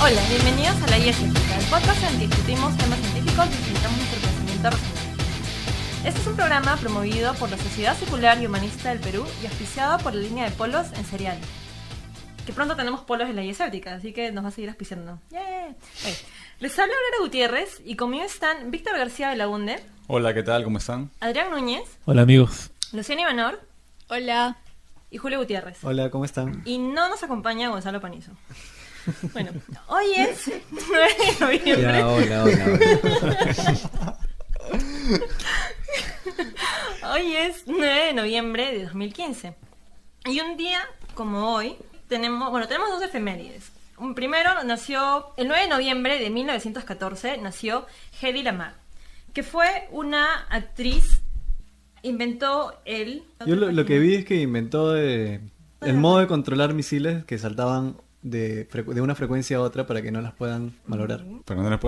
Hola, bienvenidos a La Guía Científica, el podcast en el que discutimos temas científicos y facilitamos nuestro pensamiento racional. Este es un programa promovido por la Sociedad Secular y Humanista del Perú y auspiciado por la línea de polos en cereal. Que pronto tenemos polos en La Guía Científica, así que nos va a seguir auspiciando. ¡Yeah! Les habla Aurora Gutiérrez y conmigo están Víctor García Belaunde. Hola, ¿qué tal? ¿Cómo están? Adrián Núñez. Hola, amigos. Luciana Ivanor. Hola. Y Julio Gutiérrez. Hola, ¿cómo están? Y no nos acompaña Gonzalo Panizo. Bueno, hoy es 9 de noviembre. Ya, hola. Hoy es 9 de noviembre de 2015. Y un día como hoy tenemos dos efemérides. Primero nació, el 9 de noviembre de 1914, nació Hedy Lamarr, que fue una actriz, inventó el... Yo lo que vi es que inventó el modo de controlar misiles que saltaban de una frecuencia a otra para que no las puedan malograr. Para que no la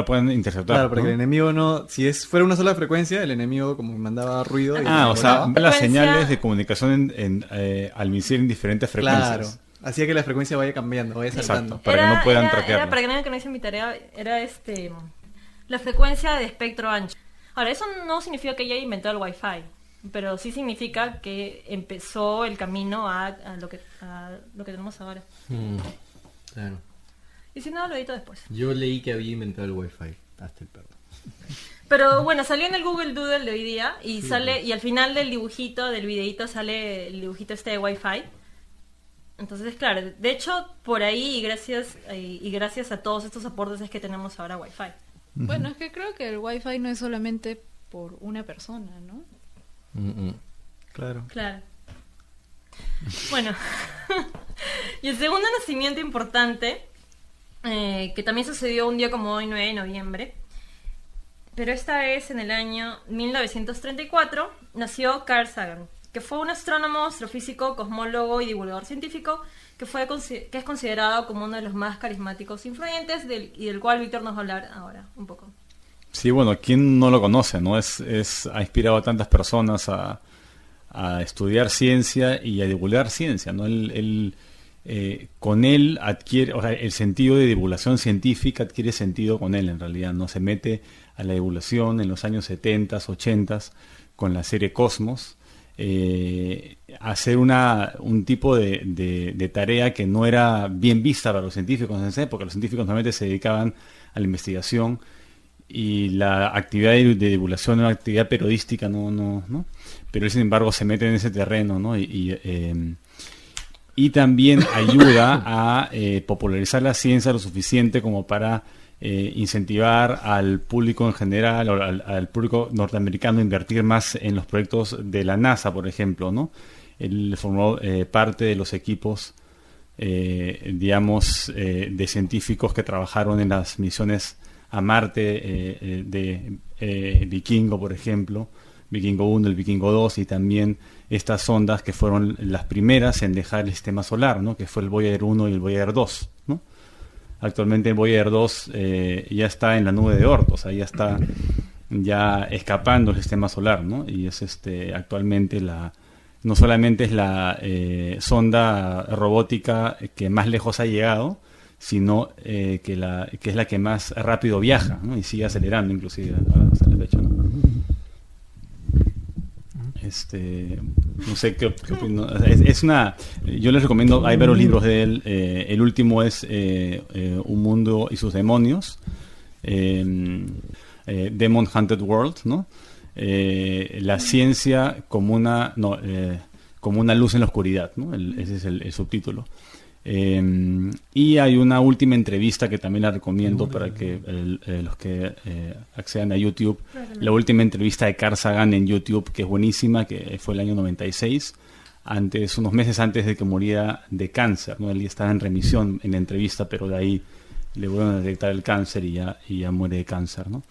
puedan interceptar. Claro, para ¿no? que el enemigo no... Si fuera una sola frecuencia, el enemigo como que mandaba ruido. Y O sea, volaba. ve las señales de comunicación al misil en diferentes frecuencias. Claro. Hacía que la frecuencia vaya cambiando, vaya saltando. Exacto. Para que no puedan traquearla. Para que no hice mi tarea, era la frecuencia de espectro ancho. Ahora, eso no significa que ella inventó el Wi-Fi, pero sí significa que empezó el camino a lo que tenemos ahora. Claro. Y si no, lo edito después. Yo leí que había inventado el Wi-Fi. Hasta el perro. Pero bueno, salió en el Google Doodle de hoy día y sale, y al final del dibujito, del videito, sale el dibujito este de Wi-Fi. Entonces, claro, de hecho, por ahí y gracias a todos estos aportes es que tenemos ahora Wi-Fi. Bueno, es que creo que el Wi-Fi no es solamente por una persona, ¿no? Claro. Claro. Bueno, y el segundo nacimiento importante, que también sucedió un día como hoy, 9 de noviembre, pero esta vez en el año 1934, nació Carl Sagan, que fue un astrónomo, astrofísico, cosmólogo y divulgador científico que es considerado como uno de los más carismáticos e influyentes y del cual Víctor nos va a hablar ahora un poco. Sí, bueno, ¿quién no lo conoce? ¿No? Ha inspirado a tantas personas a estudiar ciencia y a divulgar ciencia, ¿no? Con él adquiere, o sea, el sentido de divulgación científica adquiere sentido con él en realidad, ¿no? Se mete a la divulgación en los años 70, 80 con la serie Cosmos, hacer un tipo de tarea que no era bien vista para los científicos en esa época. Los científicos normalmente se dedicaban a la investigación y la actividad de divulgación era una actividad periodística, no, pero él sin embargo se mete en ese terreno, ¿no? Y también ayuda a popularizar la ciencia lo suficiente como para incentivar al público en general, o al público norteamericano a invertir más en los proyectos de la NASA, por ejemplo, ¿no? Él formó parte de los equipos, de científicos que trabajaron en las misiones a Marte de Vikingo, por ejemplo, Vikingo 1, el Vikingo 2, y también estas sondas que fueron las primeras en dejar el sistema solar, ¿no? Que fue el Voyager 1 y el Voyager 2, ¿no? Actualmente el Voyager 2 ya está en la nube de Oort, o sea, ya está escapando del sistema solar, ¿no? Y es actualmente no solamente es la sonda robótica que más lejos ha llegado, sino que es la que más rápido viaja, ¿no? Y sigue acelerando inclusive hasta la fecha, ¿no? No sé qué opino. Yo les recomiendo, hay varios libros de él. El último es Un mundo y sus demonios, Demon Hunted World, ¿no? La ciencia como una luz en la oscuridad, ¿no? Ese es el subtítulo. Y hay una última entrevista que también la recomiendo para que los que accedan a YouTube. La última entrevista de Carl Sagan en YouTube, que es buenísima, que fue el año 96, unos meses antes de que muriera de cáncer, ¿no? Él ya estaba en remisión en la entrevista, pero de ahí le vuelven a detectar el cáncer y ya muere de cáncer, ¿no?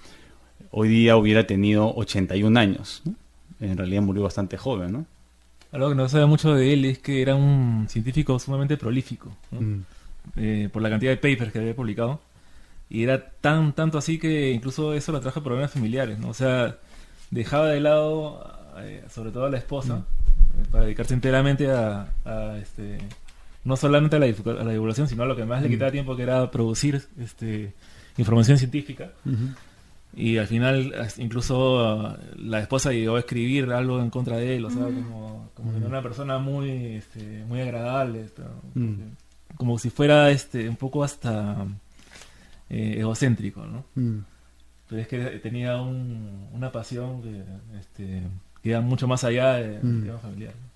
Hoy día hubiera tenido 81 años, ¿no? En realidad murió bastante joven, ¿no? Algo que no se sabe mucho de él es que era un científico sumamente prolífico, ¿no? Por la cantidad de papers que había publicado. Y era tanto así que incluso eso lo trajo problemas familiares, ¿no? O sea, dejaba de lado, sobre todo a la esposa, para dedicarse enteramente a no solamente a la divulgación, sino a lo que más le quitaba tiempo, que era producir información científica. Y al final incluso la esposa llegó a escribir algo en contra de él, o sea, como que era una persona muy muy agradable, como si fuera un poco hasta egocéntrico, ¿no? Pero es que tenía una pasión que iba mucho más allá del tema familiar, ¿no?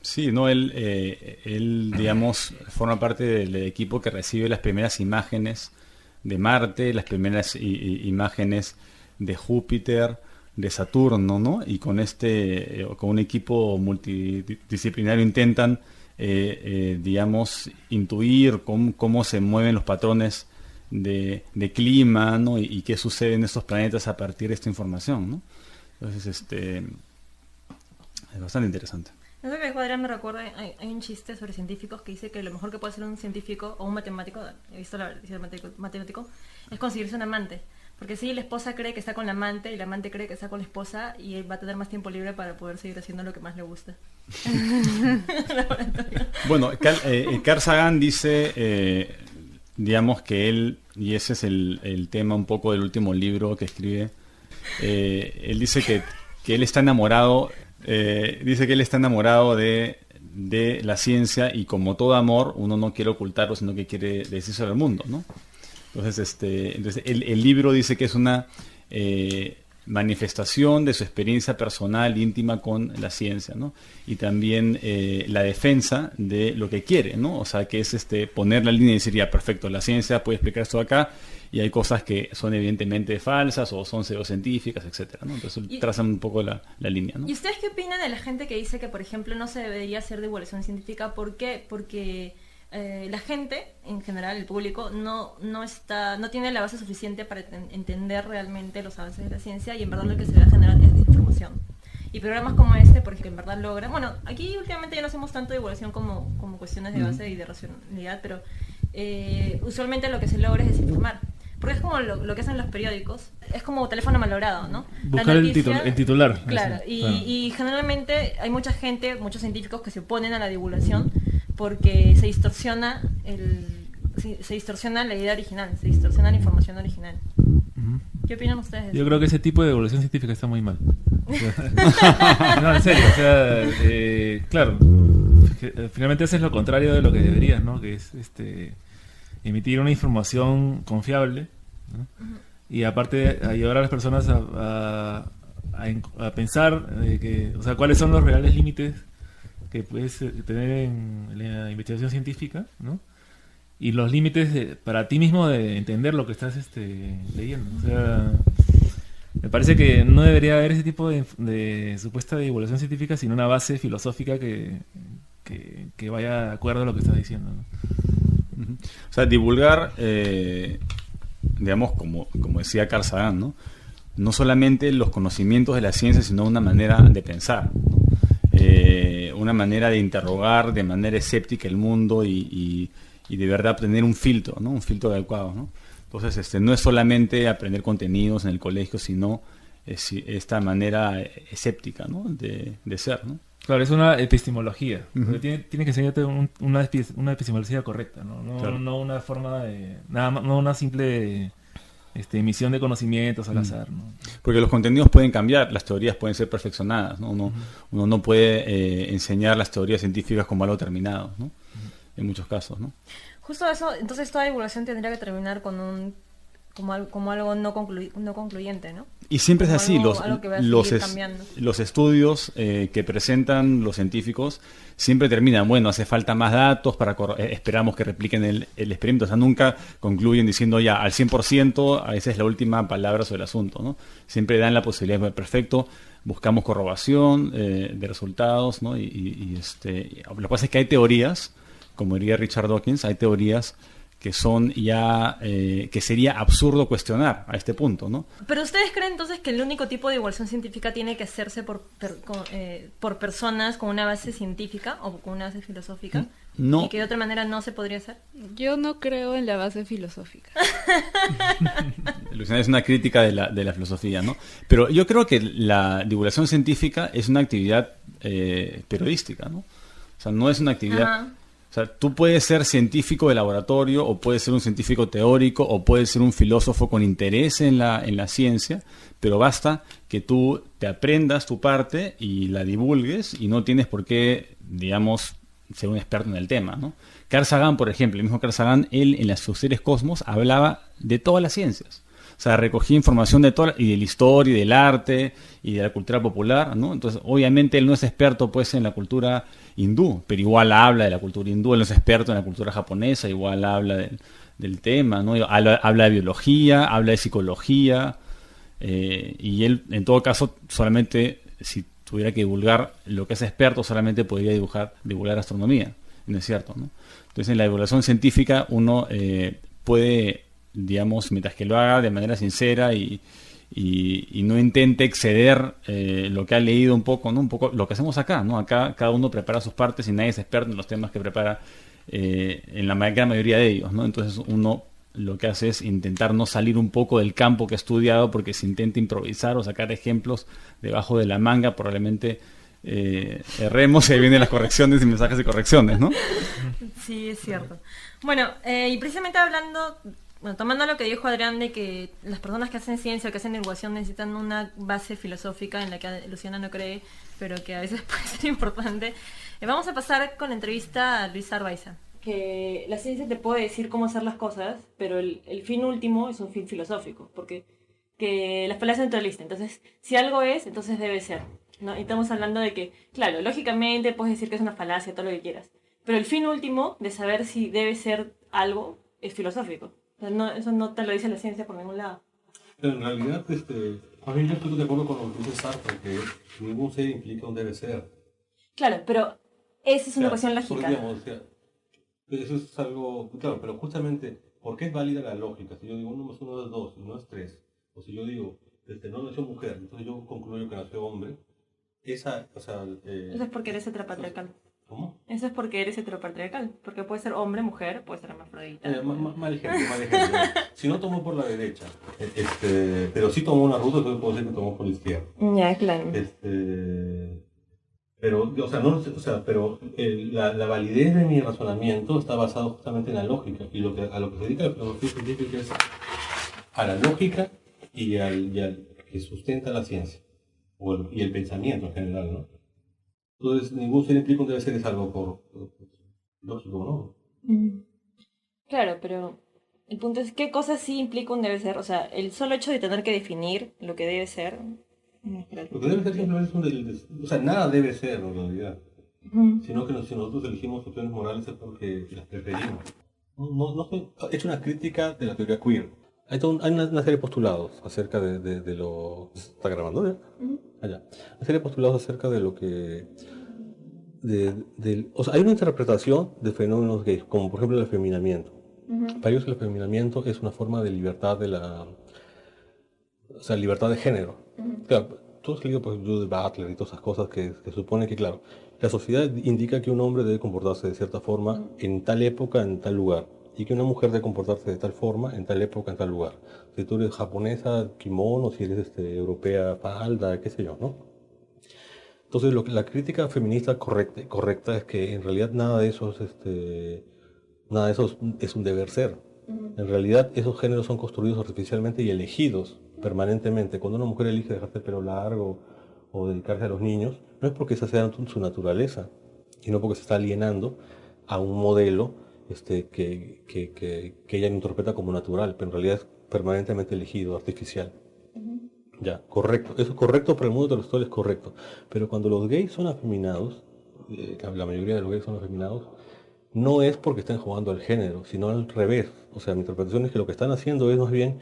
Sí, no, él, digamos, forma parte del equipo que recibe las primeras imágenes de Marte, las primeras imágenes de Júpiter, de Saturno, ¿no? Y con con un equipo multidisciplinario intentan, digamos, intuir cómo se mueven los patrones de clima, ¿no? Y qué sucede en estos planetas a partir de esta información, ¿no? Entonces, es bastante interesante. Eso que dijo Adrián me recuerda, hay un chiste sobre científicos que dice que lo mejor que puede hacer un científico o un matemático, he visto la versión matemático, es conseguirse un amante. Porque si la esposa cree que está con la amante y la amante cree que está con la esposa, y él va a tener más tiempo libre para poder seguir haciendo lo que más le gusta. Bueno, Carl Sagan dice, digamos que él, y ese es el tema un poco del último libro que escribe, él dice que él está enamorado. Dice que él está enamorado de la ciencia, y como todo amor, uno no quiere ocultarlo, sino que quiere decir sobre el mundo, ¿no? Entonces, el libro dice que es una manifestación de su experiencia personal, íntima con la ciencia, ¿no? Y también la defensa de lo que quiere, ¿no? O sea, que es poner la línea y decir, ya, perfecto, la ciencia puede explicar esto acá, y hay cosas que son evidentemente falsas o son pseudocientíficas, etcétera, ¿no? Entonces trazan un poco la línea, ¿no? ¿Y ustedes qué opinan de la gente que dice que, por ejemplo, no se debería hacer divulgación científica? ¿Por qué? Porque la gente, en general, el público, no tiene la base suficiente para entender realmente los avances de la ciencia, y en verdad lo que se va a generar es desinformación. Y programas como este, porque en verdad logran... Bueno, aquí últimamente ya no hacemos tanto divulgación como cuestiones de base y de racionalidad, pero usualmente lo que se logra es desinformar. Porque es como lo que hacen los periódicos, es como teléfono malogrado, ¿no? Buscar el titular. Claro, y generalmente hay mucha gente, muchos científicos que se oponen a la divulgación porque se distorsiona la idea original, se distorsiona la información original. ¿Qué opinan ustedes de eso? Yo creo que ese tipo de divulgación científica está muy mal. No, en serio, o sea, claro, finalmente haces lo contrario de lo que deberías, ¿no? Que es emitir una información confiable, ¿no? Y aparte ayudar a las personas a pensar o sea, cuáles son los reales límites que puedes tener en la investigación científica, ¿no? Y los límites para ti mismo de entender lo que estás leyendo. O sea, me parece que no debería haber ese tipo de supuesta divulgación científica, sino una base filosófica que vaya de acuerdo a lo que estás diciendo, ¿no? O sea, divulgar, digamos, como decía Carl Sagan, ¿no? No solamente los conocimientos de la ciencia, sino una manera de pensar, ¿no? Una manera de interrogar de manera escéptica el mundo y de verdad obtener un filtro, ¿no? Un filtro adecuado, ¿no? Entonces, no es solamente aprender contenidos en el colegio, sino esta manera escéptica, ¿no? de ser, ¿no? Claro, es una epistemología. Tiene que enseñarte una epistemología correcta, ¿no? Claro. No una forma de... no una simple emisión de conocimientos al azar, ¿no? Porque los contenidos pueden cambiar, las teorías pueden ser perfeccionadas, ¿no? Uno no puede enseñar las teorías científicas como algo terminado, ¿no? En muchos casos, ¿no? Justo eso, entonces toda divulgación tendría que terminar con como algo no concluyente, ¿no? Y siempre Como es así, algo que va a seguir cambiando. los estudios que presentan los científicos siempre terminan, bueno, hace falta más datos para esperamos que repliquen el experimento, o sea, nunca concluyen diciendo ya al 100%, esa es la última palabra sobre el asunto, ¿no? Siempre dan la posibilidad de perfecto, buscamos corroboración de resultados, ¿no? Lo que pasa es que hay teorías, como diría Richard Dawkins, hay teorías que son ya que sería absurdo cuestionar a este punto, ¿no? Pero ustedes creen entonces que el único tipo de divulgación científica tiene que hacerse por personas con una base científica o con una base filosófica, No. y que de otra manera no se podría hacer. Yo no creo en la base filosófica. Luciana, es una crítica de la filosofía, ¿no? Pero yo creo que la divulgación científica es una actividad periodística, ¿no? O sea, no es una actividad... Ajá. O sea, tú puedes ser científico de laboratorio, o puedes ser un científico teórico, o puedes ser un filósofo con interés en la ciencia, pero basta que tú te aprendas tu parte y la divulgues, y no tienes por qué, digamos, ser un experto en el tema, ¿no? Carl Sagan, por ejemplo, el mismo Carl Sagan, él en sus series Cosmos hablaba de todas las ciencias. O sea, recogía información de toda, y de la historia, y del arte, y de la cultura popular, ¿no? Entonces, obviamente, él no es experto, pues, en la cultura hindú, pero igual habla de la cultura hindú. Él no es experto en la cultura japonesa, igual habla del tema, ¿no? Habla de biología, habla de psicología, y él, en todo caso, solamente, si tuviera que divulgar lo que es experto, solamente podría divulgar astronomía, ¿no es cierto, no? Entonces, en la divulgación científica, uno puede, digamos, mientras que lo haga de manera sincera y no intente exceder lo que ha leído un poco, ¿no? Un poco lo que hacemos acá, ¿no? Acá cada uno prepara sus partes y nadie es experto en los temas que prepara en la gran mayoría de ellos, ¿no? Entonces uno lo que hace es intentar no salir un poco del campo que ha estudiado, porque si intenta improvisar o sacar ejemplos debajo de la manga, probablemente erremos y ahí vienen las correcciones y mensajes de correcciones, ¿no? Sí, es cierto. Bueno, y precisamente hablando, bueno, tomando lo que dijo Adrián de que las personas que hacen ciencia o que hacen divulgación necesitan una base filosófica en la que Luciana no cree, pero que a veces puede ser importante, vamos a pasar con la entrevista a Luis Arbaiza. Que la ciencia te puede decir cómo hacer las cosas, pero el fin último es un fin filosófico, porque que la falacia naturalista. Entonces, si algo es, entonces debe ser, ¿no? Y estamos hablando de que, claro, lógicamente puedes decir que es una falacia, todo lo que quieras, pero el fin último de saber si debe ser algo es filosófico. O sea, no, eso no te lo dice la ciencia por ningún lado. Pero en realidad, a mí yo estoy de acuerdo con lo que dice Sartre, que ningún ser implica un debe ser. Claro, pero esa es una cuestión lógica. Porque, digamos, eso es algo, claro, pero justamente, ¿por qué es válida la lógica? Si yo digo 1 más 1 es 2 y no es 3, o si yo digo, no nació mujer, entonces yo concluyo que nació hombre, esa, o sea... eso es porque eres heteropatriarcal. ¿Cómo? Eso es porque eres heteropatriarcal, porque puede ser hombre, mujer, puede ser hermafrodita. Mal ejemplo, mal ejemplo. Si no tomó por la derecha, pero sí tomó una ruta, entonces puedo decir que tomó por la izquierda. Ya, claro. Pero, o sea, pero la validez de mi razonamiento está basado justamente en la lógica. Y a lo que se dedica la filosofía científica es a la lógica y al que sustenta la ciencia. Y el pensamiento en general, ¿no? Entonces, ningún ser implica un debe ser es algo por lógico, ¿no? Claro, pero el punto es, ¿qué cosa sí implica un debe ser? O sea, el solo hecho de tener que definir lo que debe ser... Lo que debe ser simplemente es o sea, nada debe ser en realidad, sino que si nosotros elegimos opciones morales es porque las preferimos. He hecho una crítica de la teoría queer. Hay una serie de postulados acerca de lo... ¿Está grabando ya? Allá. Una serie de postulados acerca de lo que... o sea, hay una interpretación de fenómenos gays, como por ejemplo el afeminamiento. Para ellos el afeminamiento es una forma de libertad de la... O sea, libertad de género. Claro, tú has leído pues, Judith Butler y todas esas cosas que supone que, claro, la sociedad indica que un hombre debe comportarse de cierta forma en tal época, en tal lugar, y que una mujer debe comportarse de tal forma en tal época, en tal lugar. Si tú eres japonesa, kimono, si eres europea, falda, qué sé yo, ¿no? Entonces, la crítica feminista correcta es que en realidad nada de eso es un deber ser. En realidad, esos géneros son construidos artificialmente y elegidos permanentemente. Cuando una mujer elige dejarse el pelo largo o dedicarse a los niños, no es porque esa sea su naturaleza, sino porque se está alienando a un modelo que ella interpreta como natural, pero en realidad es permanentemente elegido, artificial. Ya, correcto. Eso es correcto para el mundo heterosexual, es correcto. Pero cuando los gays son afeminados, la mayoría de los gays son afeminados, no es porque estén jugando al género, sino al revés. O sea, mi interpretación es que lo que están haciendo es más bien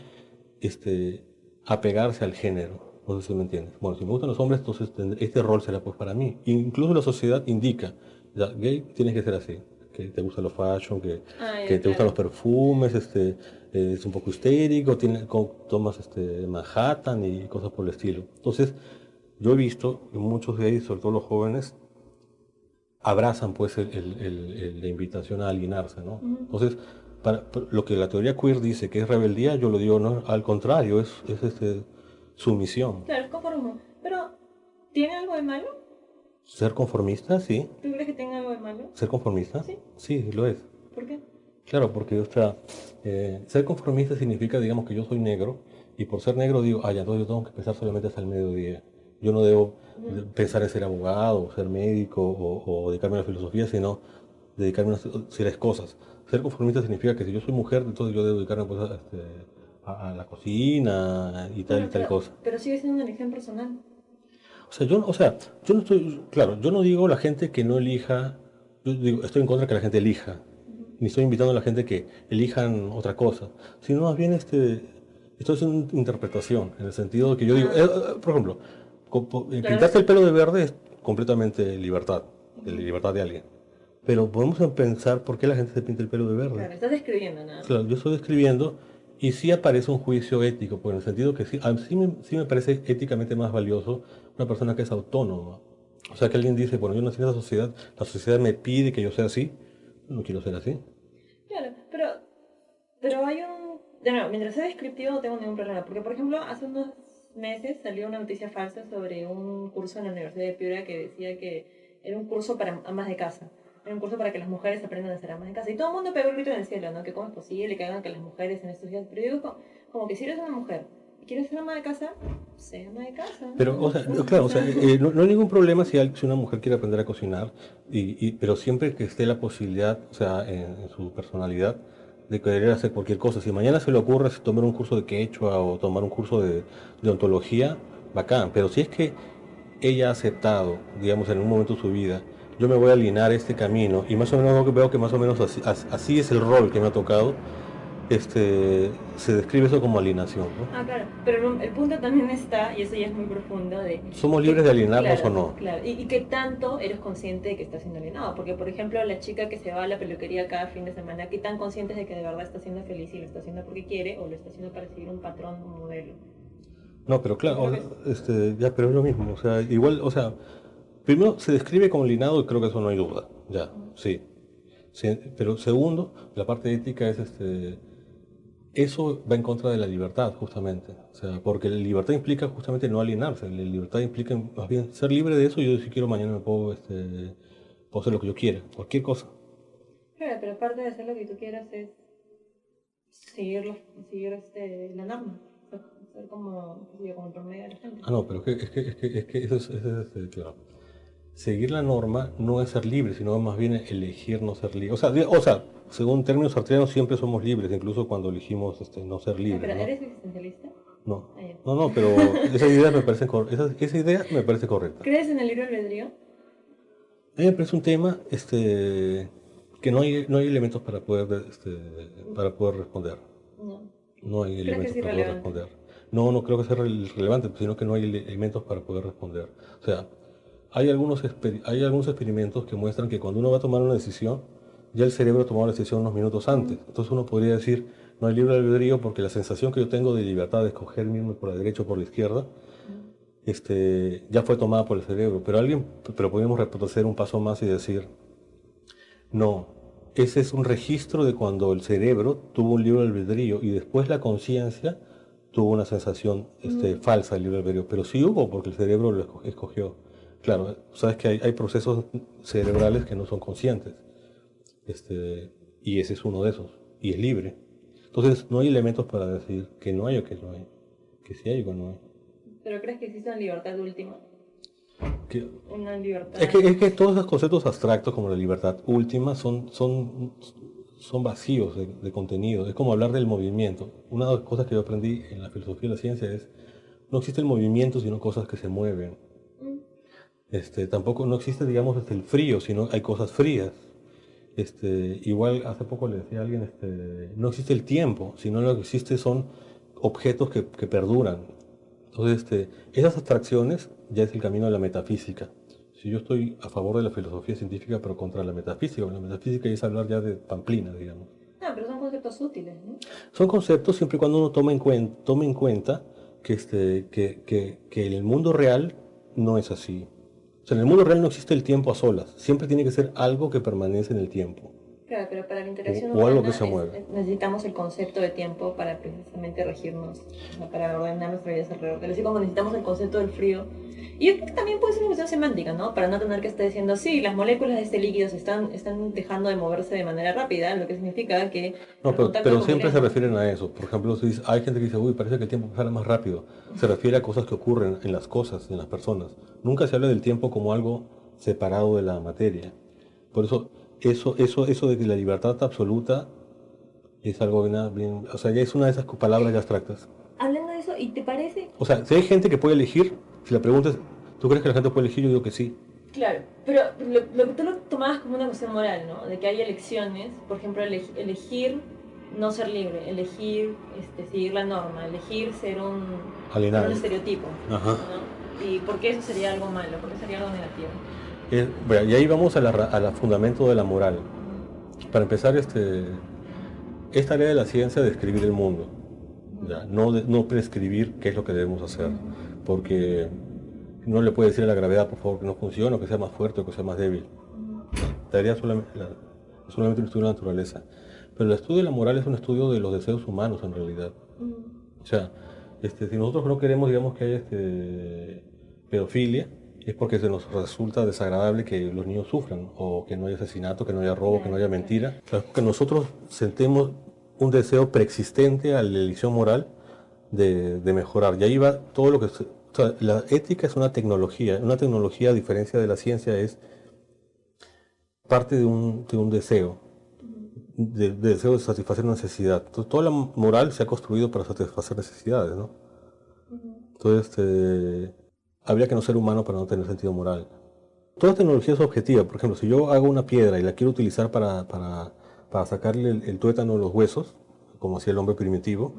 apegarse al género. No sé si me entiendes. Bueno, si me gustan los hombres, entonces este rol será pues para mí. Incluso la sociedad indica, ya, gay tienes que ser así, que te gusta lo fashion, que te gustan los perfumes, es un poco histérico, tomas Manhattan y cosas por el estilo. Entonces, yo he visto que muchos gays, sobre todo los jóvenes, abrazan pues la invitación a alienarse, ¿no? Entonces, lo que la teoría queer dice que es rebeldía, yo lo digo, no, al contrario, es sumisión. Claro, es conformismo. Pero, ¿tiene algo de malo? Ser conformista, sí. ¿Tú crees que tenga algo de malo? ¿Ser conformista? Sí. Sí, lo es. ¿Por qué? Claro, porque, o sea, ser conformista significa, digamos, que yo soy negro y por ser negro digo, ya, entonces yo tengo que pensar solamente hasta el mediodía. Yo no debo pensar en ser abogado, o ser médico o dedicarme a la filosofía, sino dedicarme a ciertas cosas. Ser conformista significa que si yo soy mujer, entonces yo debo dedicarme pues, a la cocina y tal y tal cosa. Pero sigue siendo una elección personal. Yo no estoy, claro, yo no digo la gente que no elija, yo digo, estoy en contra de que la gente elija, ni estoy invitando a la gente que elijan otra cosa, sino más bien esto es una interpretación, en el sentido de que yo digo, por ejemplo, pintarte el pelo de verde es completamente libertad, de libertad de alguien. Pero podemos pensar por qué la gente se pinta el pelo de verde. Claro, estás describiendo nada. Claro, yo estoy describiendo y sí aparece un juicio ético, porque en el sentido que sí me parece éticamente más valioso una persona que es autónoma. O sea, que alguien dice, bueno, yo nací en esa sociedad, la sociedad me pide que yo sea así, no quiero ser así. Claro, pero hay un... De nuevo, mientras sea descriptivo no tengo ningún problema, porque por ejemplo, hace unos meses salió una noticia falsa sobre un curso en la Universidad de Piura que decía que era un curso para amas de casa. Era un curso para que las mujeres aprendan a ser amas de casa. Y todo el mundo pegó el grito en el cielo, ¿no? Que cómo es posible que hagan que las mujeres en estos días... Pero yo digo, como que si eres una mujer y quieres ser ama de casa, sé ama de casa. Pero, o sea, claro, o sea, no hay ningún problema si una mujer quiere aprender a cocinar, pero siempre que esté la posibilidad, o sea, en su personalidad, de querer hacer cualquier cosa. Si mañana se le ocurre tomar un curso de quechua o tomar un curso de ontología, bacán. Pero si es que ella ha aceptado, digamos, en un momento de su vida, yo me voy a alinear este camino y más o menos veo que más o menos así es el rol que me ha tocado, se describe eso como alineación, ¿no? Ah, claro, pero el punto también está, y eso ya es muy profundo, de... ¿Somos libres de alienarnos claro, o no? Claro, y qué tanto eres consciente de que estás siendo alienado, porque por ejemplo la chica que se va a la peluquería cada fin de semana, ¿qué tan consciente es de que de verdad está siendo feliz y lo está haciendo porque quiere o lo está haciendo para seguir un patrón, un modelo? No, pero claro, ya, pero es lo mismo, o sea, igual, o sea, primero se describe como alienado y creo que eso no hay duda, ya, sí. Sí, pero segundo, la parte ética es eso va en contra de la libertad, justamente. O sea, porque la libertad implica justamente no alienarse. La libertad implica más bien ser libre de eso. Y yo si quiero mañana puedo hacer lo que yo quiera, cualquier cosa. Claro, pero parte de hacer lo que tú quieras es seguir la norma. Ser como el promedio de la gente. Ah, no, pero es que eso es claro. Seguir la norma no es ser libre, sino más bien elegir no ser libre. O sea, según términos sartreanos siempre somos libres, incluso cuando elegimos no ser libres. ¿Pero ¿no? eres existencialista? No. Ah, ya. No, pero esa idea me parece correcta. ¿Crees en el libre albedrío? A mí me parece un tema que no hay elementos para poder responder. No. No hay ¿Crees elementos que es para poder irrelevante? responder. No creo que sea relevante, sino que no hay elementos para poder responder. O sea, hay algunos experimentos que muestran que cuando uno va a tomar una decisión, ya el cerebro ha tomado la decisión unos minutos antes. Entonces uno podría decir, no hay libre albedrío porque la sensación que yo tengo de libertad de escoger mismo por la derecha o por la izquierda, ya fue tomada por el cerebro. Pero podemos retroceder un paso más y decir, no, ese es un registro de cuando el cerebro tuvo un libre albedrío y después la conciencia tuvo una sensación falsa del libre albedrío. Pero sí hubo porque el cerebro lo escogió. Claro, sabes que hay procesos cerebrales que no son conscientes. Y ese es uno de esos. Y es libre. Entonces no hay elementos para decir que no hay o que no hay. Que sí hay o que no hay. ¿Pero crees que existe una libertad última? Una libertad... Es que todos esos conceptos abstractos como la libertad última son vacíos de contenido. Es como hablar del movimiento. Una de las cosas que yo aprendí en la filosofía de la ciencia es no existe el movimiento sino cosas que se mueven. Tampoco no existe, digamos, el frío, sino hay cosas frías. Igual hace poco le decía a alguien, no existe el tiempo, sino lo que existe son objetos que perduran. Entonces, esas abstracciones ya es el camino de la metafísica. Si yo estoy a favor de la filosofía científica, pero contra la metafísica es hablar ya de pamplina, digamos. Ah, pero son conceptos útiles, ¿no? Son conceptos siempre y cuando uno tome en cuenta que en el mundo real no es así. O sea, en el mundo real no existe el tiempo a solas. Siempre tiene que ser algo que permanece en el tiempo. Claro, pero para la interacción o algo humana que se mueve. necesitamos el concepto de tiempo para precisamente regirnos, o sea, para ordenar nuestra vida alrededor. Así como necesitamos el concepto del frío. Y yo creo que también puede ser una cuestión semántica, ¿no? Para no tener que estar diciendo, sí, las moléculas de este líquido están dejando de moverse de manera rápida, lo que significa que... No, el pero, contacto pero con siempre se moléculas- refieren a eso. Por ejemplo, hay gente que dice, uy, parece que el tiempo pasa más rápido. Se refiere a cosas que ocurren en las cosas, en las personas. Nunca se habla del tiempo como algo separado de la materia. Por eso de que la libertad absoluta es algo bien, o sea, ya es una de esas palabras ya abstractas. Hablando de eso, ¿y te parece? O sea, si hay gente que puede elegir, si la pregunta es, ¿tú crees que la gente puede elegir? Yo digo que sí. Claro, pero lo que tú lo tomabas como una cuestión moral, ¿no? De que hay elecciones, por ejemplo, elegir no ser libre, elegir seguir la norma, elegir ser un Alienado. estereotipo, Ajá. ¿no? ¿Y por qué eso sería algo malo? ¿Por qué sería algo negativo? Bueno, y ahí vamos al fundamento de la moral. Para empezar, es tarea de la ciencia describir el mundo, ¿ya? No prescribir qué es lo que debemos hacer, porque no le puede decir a la gravedad, por favor, que no funcione, o que sea más fuerte, o que sea más débil. Tarea solamente un estudio de la naturaleza. Pero el estudio de la moral es un estudio de los deseos humanos, en realidad. O sea, si nosotros no queremos, digamos, que haya pedofilia, es porque se nos resulta desagradable que los niños sufran, o que no haya asesinato, que no haya robo, que no haya mentira. O sea, que nosotros sentemos un deseo preexistente a la elección moral de mejorar. Y ahí va todo lo que... O sea, la ética es una tecnología. Una tecnología, a diferencia de la ciencia, es parte de un deseo. De deseo de satisfacer una necesidad. Entonces, toda la moral se ha construido para satisfacer necesidades, ¿no? Entonces, habría que no ser humano para no tener sentido moral. Toda tecnología es objetiva. Por ejemplo, si yo hago una piedra y la quiero utilizar para sacarle el tuétano de los huesos, como hacía el hombre primitivo,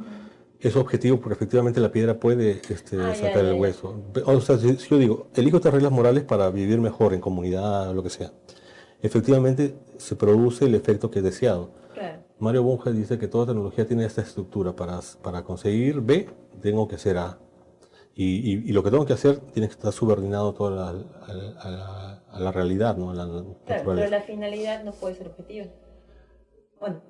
es objetivo porque efectivamente la piedra puede sacar el hueso. O sea, si yo digo, elijo estas reglas morales para vivir mejor en comunidad o lo que sea, efectivamente se produce el efecto que he deseado. Claro. Mario Bunge dice que toda tecnología tiene esta estructura. Para conseguir B, tengo que hacer A. Y lo que tengo que hacer tiene que estar subordinado todo a la realidad, ¿no? A la Claro, naturaleza. pero la finalidad no puede ser objetiva. Bueno,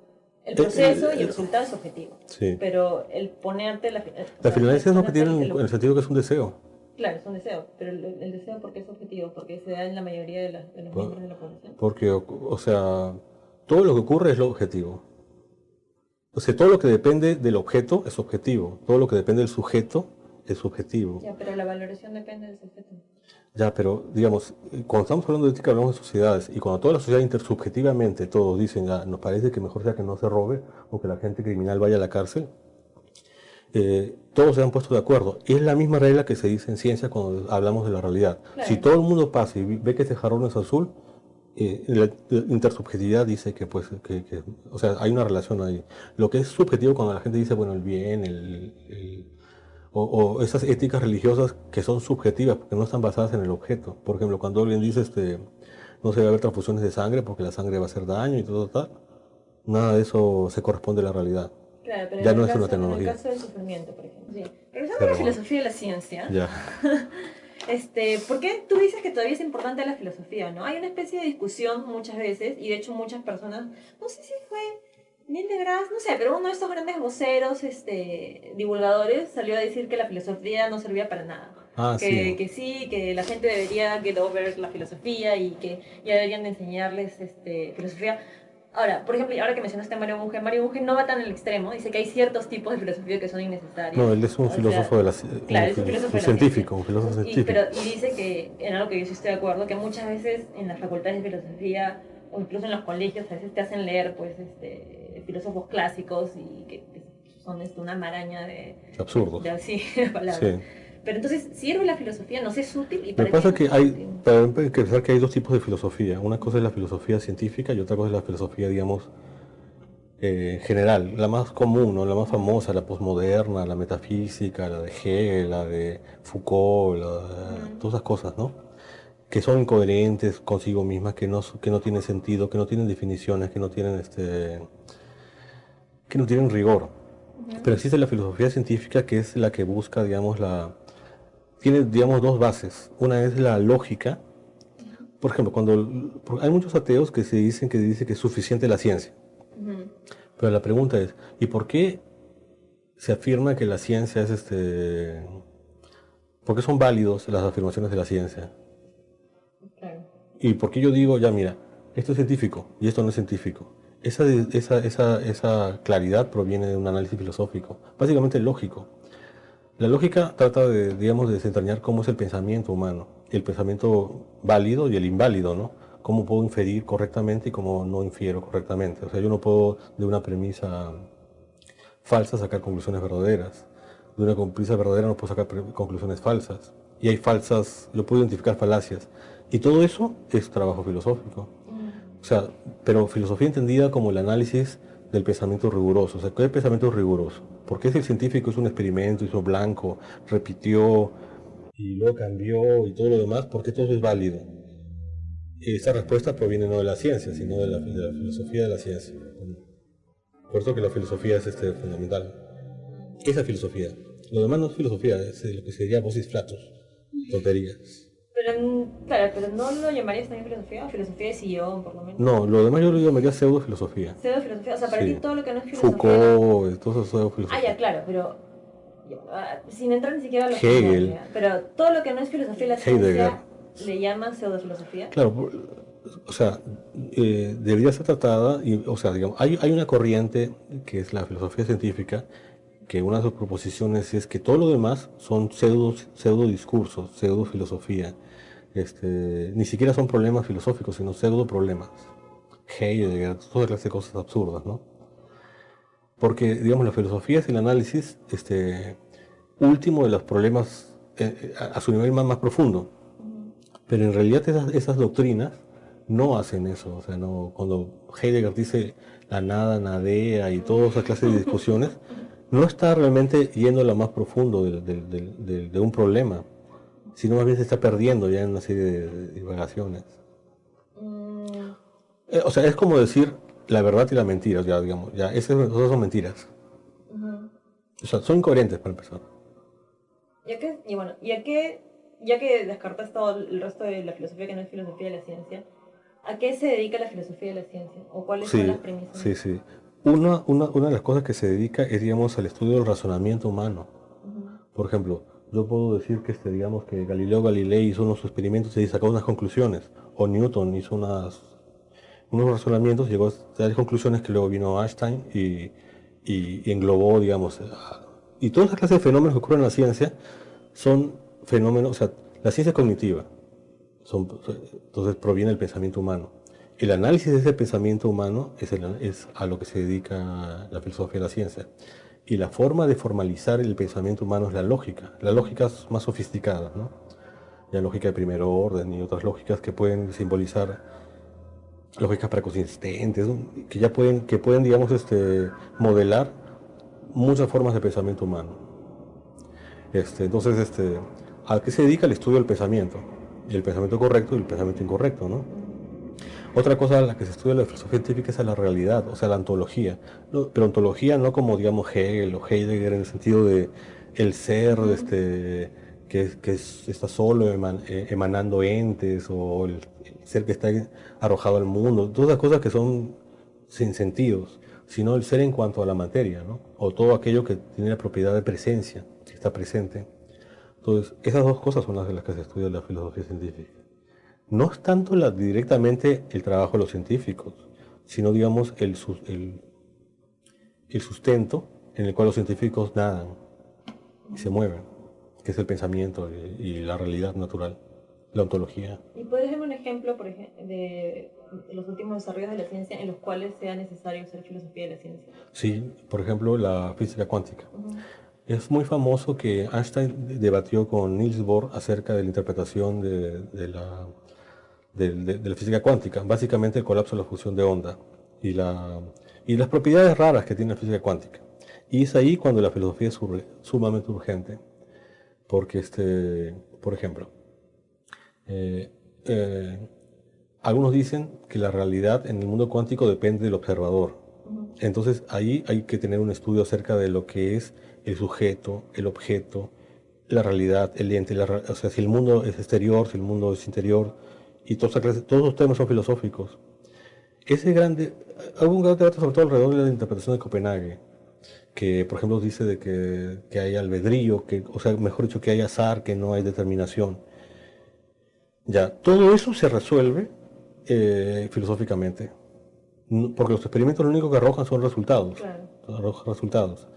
el proceso y el resultado es objetivo. Sí. Pero el ponerte la finalidad es objetiva en el el sentido que es un deseo. Claro, es un deseo, pero el deseo, ¿por qué es objetivo? Porque se da en la mayoría de los miembros de la población. Porque, o sea, todo lo que ocurre es lo objetivo. O sea, todo lo que depende del objeto es objetivo. Todo lo que depende del sujeto es subjetivo. Ya, pero la valoración depende del sujeto. Ya, pero digamos, cuando estamos hablando de ética hablamos de sociedades, y cuando toda la sociedad intersubjetivamente todos dicen, nos parece que mejor sea que no se robe o que la gente criminal vaya a la cárcel, todos se han puesto de acuerdo. Y es la misma regla que se dice en ciencia cuando hablamos de la realidad. Claro. Si todo el mundo pasa y ve que este jarrón es azul, la intersubjetividad dice que o sea, hay una relación ahí. Lo que es subjetivo cuando la gente dice, bueno, el bien, o esas éticas religiosas que son subjetivas porque no están basadas en el objeto. Por ejemplo, cuando alguien dice no se debe haber transfusiones de sangre porque la sangre va a hacer daño y todo tal, nada de eso se corresponde a la realidad. Claro, pero Ya en no el es una caso, tecnología. En el caso del sufrimiento, por ejemplo. Sí. Regresando a la filosofía de la ciencia, Ya. ¿por qué tú dices que todavía es importante la filosofía, no? Hay una especie de discusión muchas veces, y de hecho muchas personas, no sé si fue Neil deGrasse, no sé, pero uno de estos grandes voceros, divulgadores, salió a decir que la filosofía no servía para nada. Ah, sí. Que sí, que la gente debería get over la filosofía y que ya deberían de enseñarles filosofía. Ahora, por ejemplo, ahora que mencionaste a Mario Bunge no va tan al extremo, dice que hay ciertos tipos de filosofía que son innecesarios. No, él es un filósofo de la claro, es un filósofo de la científico, ciencia. un filósofo científico. Y dice que, en algo que yo sí estoy de acuerdo, que muchas veces en las facultades de filosofía o incluso en los colegios a veces te hacen leer pues filósofos clásicos y que son una maraña de absurdos. De palabras. Sí. Pero entonces, ¿sirve la filosofía? ¿Nos es útil? ¿Y Lo para que pasa es qué que nos es útil? hay que pensar que hay dos tipos de filosofía. Una cosa es la filosofía científica y otra cosa es la filosofía, digamos, general, la más común, ¿no? La más famosa, la posmoderna, la metafísica, la de Hegel, la de Foucault, todas esas cosas, ¿no? Que son incoherentes consigo mismas, que no tienen sentido, que no tienen definiciones, que no tienen rigor. Pero existe la filosofía científica, que es la que busca, digamos, tiene, digamos, dos bases. Una es la lógica, por ejemplo, hay muchos ateos que dicen que es suficiente la ciencia. Pero la pregunta es, ¿y por qué se afirma que la ciencia es ¿por qué son válidos las afirmaciones de la ciencia? Claro. ¿Y por qué yo digo, ya mira, esto es científico y esto no es científico? Esa claridad proviene de un análisis filosófico, básicamente lógico. La lógica trata de, digamos, de desentrañar cómo es el pensamiento humano, el pensamiento válido y el inválido, ¿no? Cómo puedo inferir correctamente y cómo no infiero correctamente. O sea, yo no puedo de una premisa falsa sacar conclusiones verdaderas. De una premisa verdadera no puedo sacar conclusiones falsas. Y hay yo puedo identificar falacias. Y todo eso es trabajo filosófico. O sea, pero filosofía entendida como el análisis del pensamiento riguroso. O sea, ¿qué es el pensamiento riguroso? Porque si el científico hizo un experimento, hizo blanco, repitió y luego cambió y todo lo demás, ¿por qué todo eso es válido? Esa respuesta proviene no de la ciencia, sino de la filosofía de la ciencia. Por eso que la filosofía es fundamental. Esa filosofía. Lo demás no es filosofía, es lo que sería vocis flatus, tonterías. Pero, claro, pero no lo llamarías también filosofía, o filosofía de sillón, por lo menos. No, lo demás yo lo llamaría pseudo-filosofía. Pseudo-filosofía, o sea, para Sí. ti todo lo que no es filosofía... Foucault, todo eso es pseudo-filosofía. Ah, ya, claro, pero... sin entrar ni siquiera a la Hegel. filosofía. Pero todo lo que no es filosofía y la Heidegger. ciencia le llaman pseudo-filosofía. Claro, o sea, debería ser tratada, o sea, digamos, hay una corriente que es la filosofía científica, que una de sus proposiciones es que todo lo demás son pseudo discursos, pseudo filosofía. Ni siquiera son problemas filosóficos, sino pseudo problemas. Heidegger, toda clase de cosas absurdas, ¿no? Porque, digamos, la filosofía es el análisis último de los problemas a su nivel más profundo. Pero en realidad esas doctrinas no hacen eso. O sea, no, cuando Heidegger dice la nada, nadea y toda esa clase de discusiones, no está realmente yendo a lo más profundo de un problema, sino más bien se está perdiendo ya en una serie de divagaciones. O sea, es como decir la verdad y la mentira, ya digamos, esas son mentiras. O sea, son incoherentes para empezar. Ya que descartas todo el resto de la filosofía que no es filosofía de la ciencia, ¿a qué se dedica la filosofía de la ciencia? ¿O cuáles son las premisas? Sí. Una de las cosas que se dedica es, digamos, al estudio del razonamiento humano. Por ejemplo, yo puedo decir que, digamos, que Galileo Galilei hizo unos experimentos y sacó unas conclusiones, o Newton hizo unos razonamientos y llegó a tales conclusiones que luego vino Einstein y englobó, digamos, y todas esas clases de fenómenos que ocurren en la ciencia son fenómenos, o sea, la ciencia es cognitiva, entonces proviene del pensamiento humano. El análisis de ese pensamiento humano es a lo que se dedica la filosofía de la ciencia. Y la forma de formalizar el pensamiento humano es la lógica. La lógica es más sofisticada, ¿no? La lógica de primer orden y otras lógicas que pueden simbolizar lógicas preconsistentes, ¿no? que pueden, digamos, modelar muchas formas de pensamiento humano. Entonces, ¿a qué se dedica el estudio del pensamiento? Y el pensamiento correcto y el pensamiento incorrecto, ¿no? Otra cosa a la que se estudia la filosofía científica es a la realidad, o sea, la ontología. Pero ontología no como, digamos, Hegel o Heidegger en el sentido de el ser, está solo emanando entes, o el ser que está arrojado al mundo. Todas las cosas que son sin sentidos, sino el ser en cuanto a la materia, ¿no? O todo aquello que tiene la propiedad de presencia, que está presente. Entonces, esas dos cosas son las de las que se estudia la filosofía científica. No es tanto directamente el trabajo de los científicos, sino, digamos, el sustento en el cual los científicos nadan y se mueven, que es el pensamiento y la realidad natural, la ontología. ¿Y puedes darme un ejemplo, por ejemplo, de los últimos desarrollos de la ciencia en los cuales sea necesario hacer filosofía de la ciencia? Sí, por ejemplo, la física cuántica. Es muy famoso que Einstein debatió con Niels Bohr acerca de la interpretación de la física cuántica, básicamente el colapso de la fusión de onda y las propiedades raras que tiene la física cuántica. Y es ahí cuando la filosofía es sumamente urgente, porque, por ejemplo, algunos dicen que la realidad en el mundo cuántico depende del observador. Entonces ahí hay que tener un estudio acerca de lo que es el sujeto, el objeto, la realidad, el ente, o sea, si el mundo es exterior, si el mundo es interior, y todos los temas son filosóficos. Hubo un gran debate sobre todo alrededor de la interpretación de Copenhague, que por ejemplo dice de que hay albedrío, o sea, mejor dicho, que hay azar, que no hay determinación. Ya, todo eso se resuelve filosóficamente, porque los experimentos lo único que arrojan son resultados. Claro. Arrojan resultados.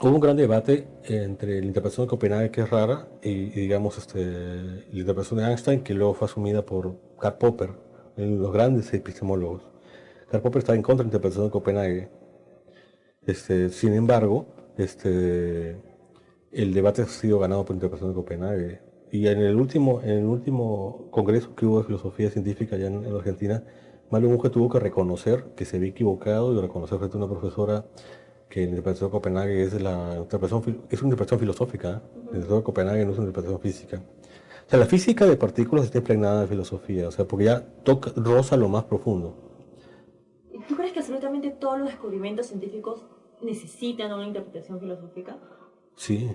Hubo un gran debate entre la interpretación de Copenhague, que es rara, y digamos la interpretación de Einstein, que luego fue asumida por Karl Popper, uno de los grandes epistemólogos. Karl Popper estaba en contra de la interpretación de Copenhague. Sin embargo, el debate ha sido ganado por la interpretación de Copenhague. Y en el último congreso que hubo de filosofía científica allá en Argentina, Mario Bunge tuvo que reconocer que se había equivocado y reconocer frente a una profesora que la interpretación de Copenhague es una interpretación filosófica. La interpretación de Copenhague no es una interpretación física. O sea, la física de partículas está impregnada de filosofía, o sea, porque ya roza lo más profundo. ¿Tú crees que absolutamente todos los descubrimientos científicos necesitan una interpretación filosófica? Sí.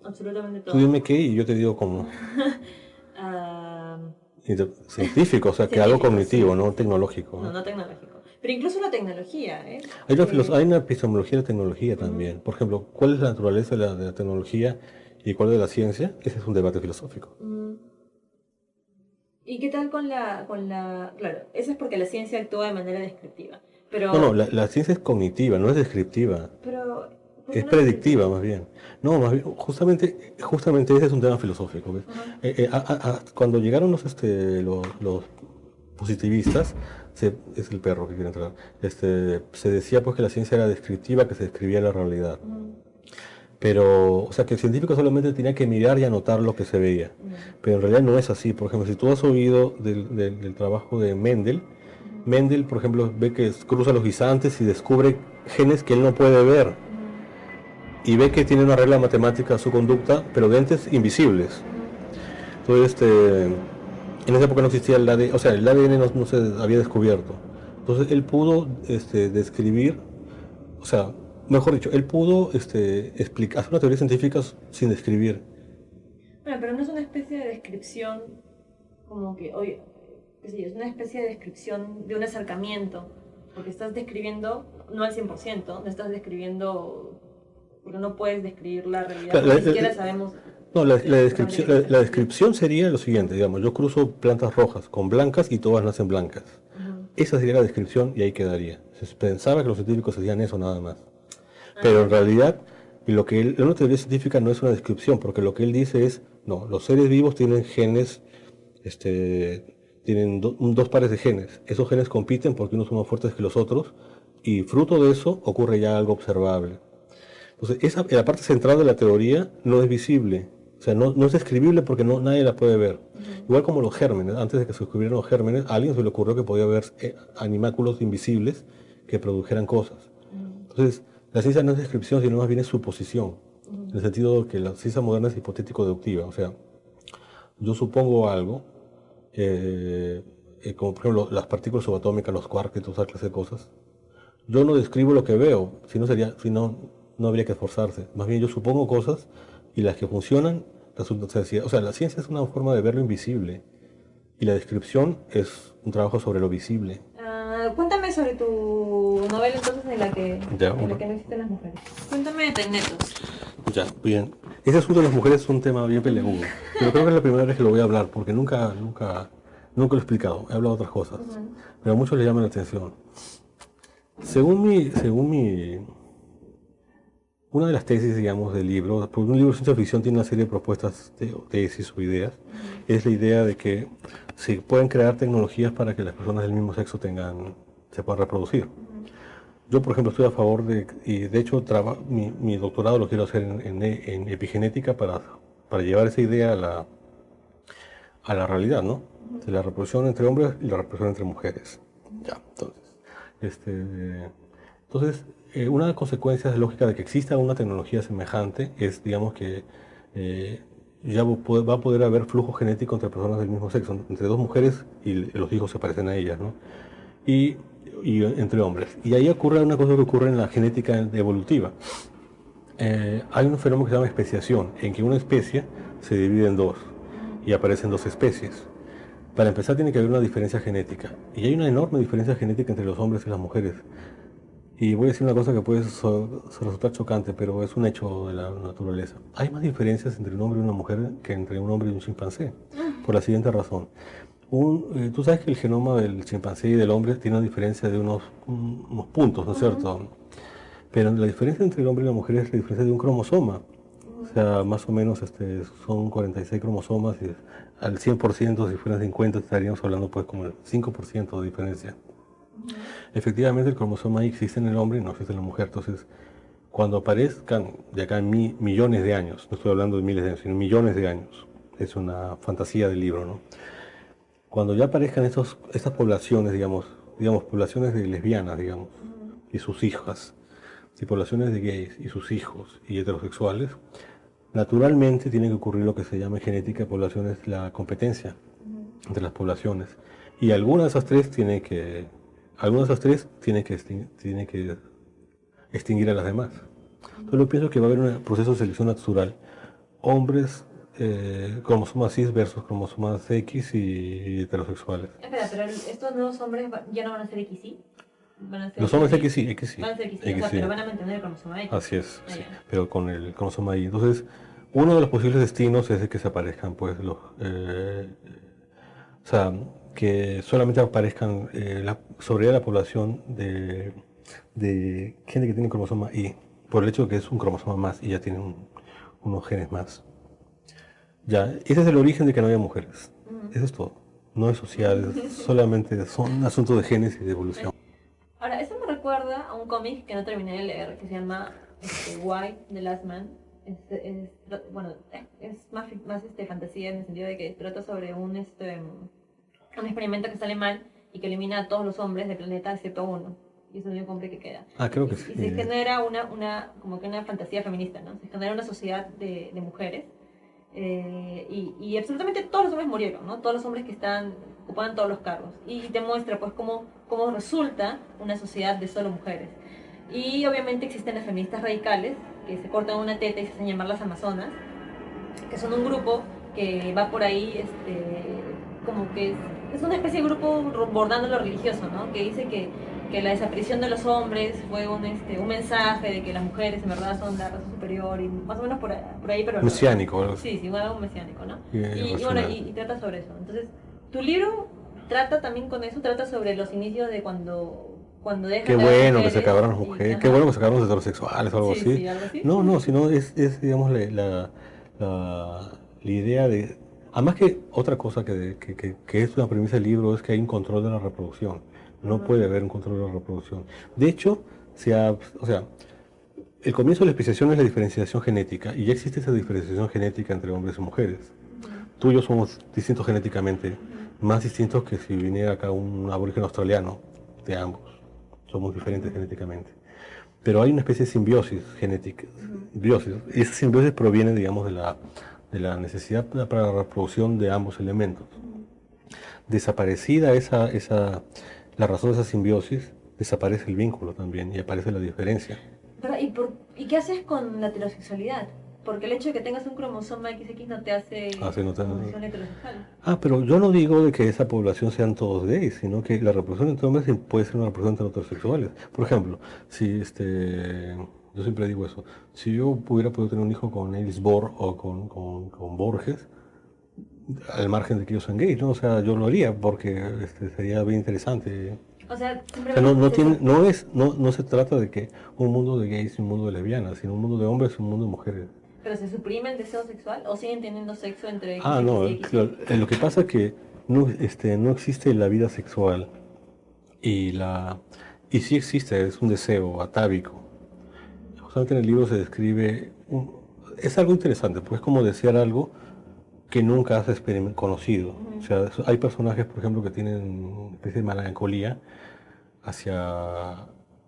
Absolutamente Tú todos. dime qué y yo te digo cómo. Científico, o sea, que algo cognitivo, sí. no tecnológico. No tecnológico. Pero incluso la tecnología, ¿eh? Hay una epistemología de la tecnología también. Por ejemplo, ¿cuál es la naturaleza de la tecnología y cuál de la ciencia? Ese es un debate filosófico. ¿Y qué tal con la... Claro, eso es porque la ciencia actúa de manera descriptiva. Pero... No, la ciencia es cognitiva, no es descriptiva. Pero... Es predictiva, más bien. No, más bien, justamente ese es un tema filosófico. ¿Ves? Cuando llegaron los positivistas, es el perro que quiere entrar, se decía pues que la ciencia era descriptiva, que se describía la realidad. Pero, o sea, que el científico solamente tenía que mirar y anotar lo que se veía. Pero en realidad no es así. Por ejemplo, si tú has oído del trabajo de Mendel, Mendel, por ejemplo, ve que cruza los guisantes y descubre genes que él no puede ver. Y ve que tiene una regla matemática a su conducta, pero de entes invisibles. Entonces, en esa época no existía el ADN, o sea, el ADN no se había descubierto. Entonces, él pudo describir, o sea, mejor dicho, él pudo hacer una teoría científica sin describir. Bueno, pero no es una especie de descripción como que, oye, es una especie de descripción de un acercamiento, porque estás describiendo, no al 100%, no estás describiendo... porque no puedes describir la realidad, ni siquiera sabemos... No, la descripción sería lo siguiente, digamos, yo cruzo plantas rojas con blancas y todas nacen blancas. Esa sería la descripción y ahí quedaría. Se pensaba que los científicos hacían eso nada más. Pero en realidad, una teoría científica no es una descripción, porque lo que él dice es, no, los seres vivos tienen genes, tienen dos pares de genes. Esos genes compiten porque unos son más fuertes que los otros, y fruto de eso ocurre ya algo observable. Entonces, la parte central de la teoría no es visible, o sea, no es describible porque nadie la puede ver. Igual como los gérmenes, antes de que se descubrieran los gérmenes, a alguien se le ocurrió que podía haber animáculos invisibles que produjeran cosas. Entonces, la ciencia no es descripción, sino más bien es suposición, en el sentido de que la ciencia moderna es hipotético-deductiva. O sea, yo supongo algo, como por ejemplo las partículas subatómicas, los quarks y toda esa clase de cosas. Yo no describo lo que veo, si no habría que esforzarse. Más bien yo supongo cosas y las que funcionan resultan ser. O sea, la ciencia es una forma de ver lo invisible y la descripción es un trabajo sobre lo visible. Cuéntame sobre tu novela entonces en la que no existen las mujeres. Cuéntame de Tecnetos. Ya, bien. Ese asunto de las mujeres es un tema bien peleagudo. Pero creo que es la primera vez que lo voy a hablar porque nunca lo he explicado. He hablado de otras cosas. Pero a muchos les llama la atención. Según mi una de las tesis, digamos, del libro, porque un libro de ciencia ficción tiene una serie de propuestas, tesis o ideas, es la idea de que se pueden crear tecnologías para que las personas del mismo sexo se puedan reproducir. Yo, por ejemplo, estoy a favor y de hecho mi doctorado lo quiero hacer en epigenética para llevar esa idea a la realidad, ¿no? De la reproducción entre hombres y la reproducción entre mujeres. Ya, entonces, una de las consecuencias lógicas de que exista una tecnología semejante es, digamos, que ya va a poder haber flujo genético entre personas del mismo sexo, entre dos mujeres y los hijos se parecen a ellas, ¿no? Y entre hombres. Y ahí ocurre una cosa que ocurre en la genética evolutiva. Hay un fenómeno que se llama especiación, en que una especie se divide en dos y aparecen dos especies. Para empezar tiene que haber una diferencia genética. Y hay una enorme diferencia genética entre los hombres y las mujeres. Y voy a decir una cosa que puede resultar chocante, pero es un hecho de la naturaleza. Hay más diferencias entre un hombre y una mujer que entre un hombre y un chimpancé, por la siguiente razón. Tú sabes que el genoma del chimpancé y del hombre tiene una diferencia de unos puntos, ¿no es cierto? Pero la diferencia entre el hombre y la mujer es la diferencia de un cromosoma. O sea, más o menos son 46 cromosomas y al 100%, si fueran 50, estaríamos hablando pues como el 5% de diferencia. Efectivamente, el cromosoma Y existe en el hombre y no existe en la mujer. Entonces, cuando aparezcan de acá en millones de años, no estoy hablando de miles de años, sino millones de años, es una fantasía del libro, ¿no? Cuando ya aparezcan estas poblaciones, digamos, poblaciones de lesbianas, digamos, y sus hijas, y poblaciones de gays y sus hijos y heterosexuales, naturalmente tiene que ocurrir lo que se llama en genética de poblaciones la competencia entre las poblaciones. Y alguna de esas tres tiene que extinguir a las demás. Entonces yo pienso que va a haber un proceso de selección natural. Hombres, cromosomas cis versus cromosomas X y heterosexuales. Espera, pero estos nuevos hombres ya no van a ser XY. Los hombres XY. Van a ser XY, o sea, pero van a mantener el cromosoma X. Así es, sí, pero con el cromosoma Y. Entonces, uno de los posibles destinos es de que se aparezcan, pues, o sea, que solamente aparezcan sobre la población de gente que tiene cromosoma Y, por el hecho de que es un cromosoma más y ya tienen unos genes más. Ya, ese es el origen de que no haya mujeres. Eso es todo. No es social, solamente son asuntos de genes y de evolución. Ahora, eso me recuerda a un cómic que no terminé de leer, que se llama Why the Last Man. Bueno, es más fantasía en el sentido de que trata sobre un experimento que sale mal y que elimina a todos los hombres del planeta excepto a uno. Y es el único hombre que queda. Ah, creo que sí. Y se genera como que una fantasía feminista, ¿no? Se genera una sociedad de mujeres. Y absolutamente todos los hombres murieron, ¿no? Todos los hombres que ocupaban todos los cargos. Y te muestra, pues, cómo resulta una sociedad de solo mujeres. Y obviamente existen las feministas radicales, que se cortan una teta y se hacen llamar las Amazonas, que son un grupo que va por ahí, como que es una especie de grupo bordando lo religioso, ¿no? Que dice que la desaparición de los hombres fue un mensaje de que las mujeres en verdad son la raza superior y más o menos por ahí, pero mesiánico, no. Sí, algo mesiánico, ¿no? Y trata sobre eso. Entonces, tu libro trata también con eso, trata sobre los inicios de cuando dejan qué bueno que se acabaron las mujeres, qué bueno que se acabaron los heterosexuales o algo así. Sí, algo así. No, sino es digamos, la idea de... Además que otra cosa que es una premisa del libro es que hay un control de la reproducción. No puede haber un control de la reproducción. De hecho, el comienzo de la especiación es la diferenciación genética, y ya existe esa diferenciación genética entre hombres y mujeres. Tú y yo somos distintos genéticamente, más distintos que si viniera acá un aborigen australiano, de ambos. Somos diferentes genéticamente. Pero hay una especie de simbiosis genética. Y esa simbiosis proviene, digamos, de la necesidad para la reproducción de ambos elementos. Desaparecida la razón de esa simbiosis, desaparece el vínculo también y aparece la diferencia. ¿Y qué haces con la heterosexualidad? Porque el hecho de que tengas un cromosoma XX no te hace homosexual heterosexual. Pero yo no digo de que esa población sean todos gays, sino que la reproducción entre hombres puede ser una reproducción entre heterosexuales. Por ejemplo, si yo siempre digo eso, si yo hubiera podido tener un hijo con Niels Bohr o con Borges, al margen de que ellos sean gays, ¿no? O sea, yo lo haría porque sería bien interesante. O sea, no se trata de que un mundo de gays y un mundo de lesbianas, sino un mundo de hombres y un mundo de mujeres. ¿Pero se suprime el deseo sexual o siguen teniendo sexo entre X no, y X? claro, lo que pasa es que no existe la vida sexual y sí existe, es un deseo atávico. Justamente en el libro se describe, es algo interesante, porque es como desear algo que nunca has conocido. O sea, hay personajes, por ejemplo, que tienen una especie de melancolía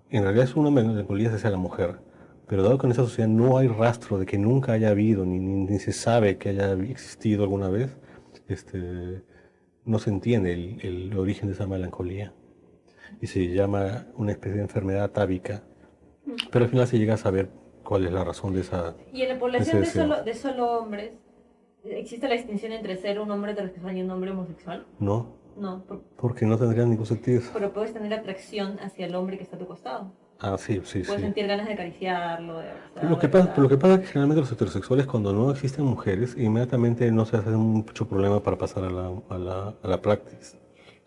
en realidad es una melancolía hacia la mujer, pero dado que en esa sociedad no hay rastro de que nunca haya habido, ni se sabe que haya existido alguna vez, no se entiende el origen de esa melancolía. Y se llama una especie de enfermedad atávica, pero al final se llega a saber cuál es la razón de esa... Y en la población de solo hombres, ¿Existe la distinción entre ser un hombre heterosexual y un hombre homosexual? No, No, porque no tendría ningún sentido. pero puedes tener atracción hacia el hombre que está a tu costado. Ah, sí, sí, Puedes sí. sentir ganas de acariciarlo, de abrazarlo, Pero lo que pasa es que generalmente los heterosexuales, cuando no existen mujeres, inmediatamente no se hace mucho problema para pasar a la práctica.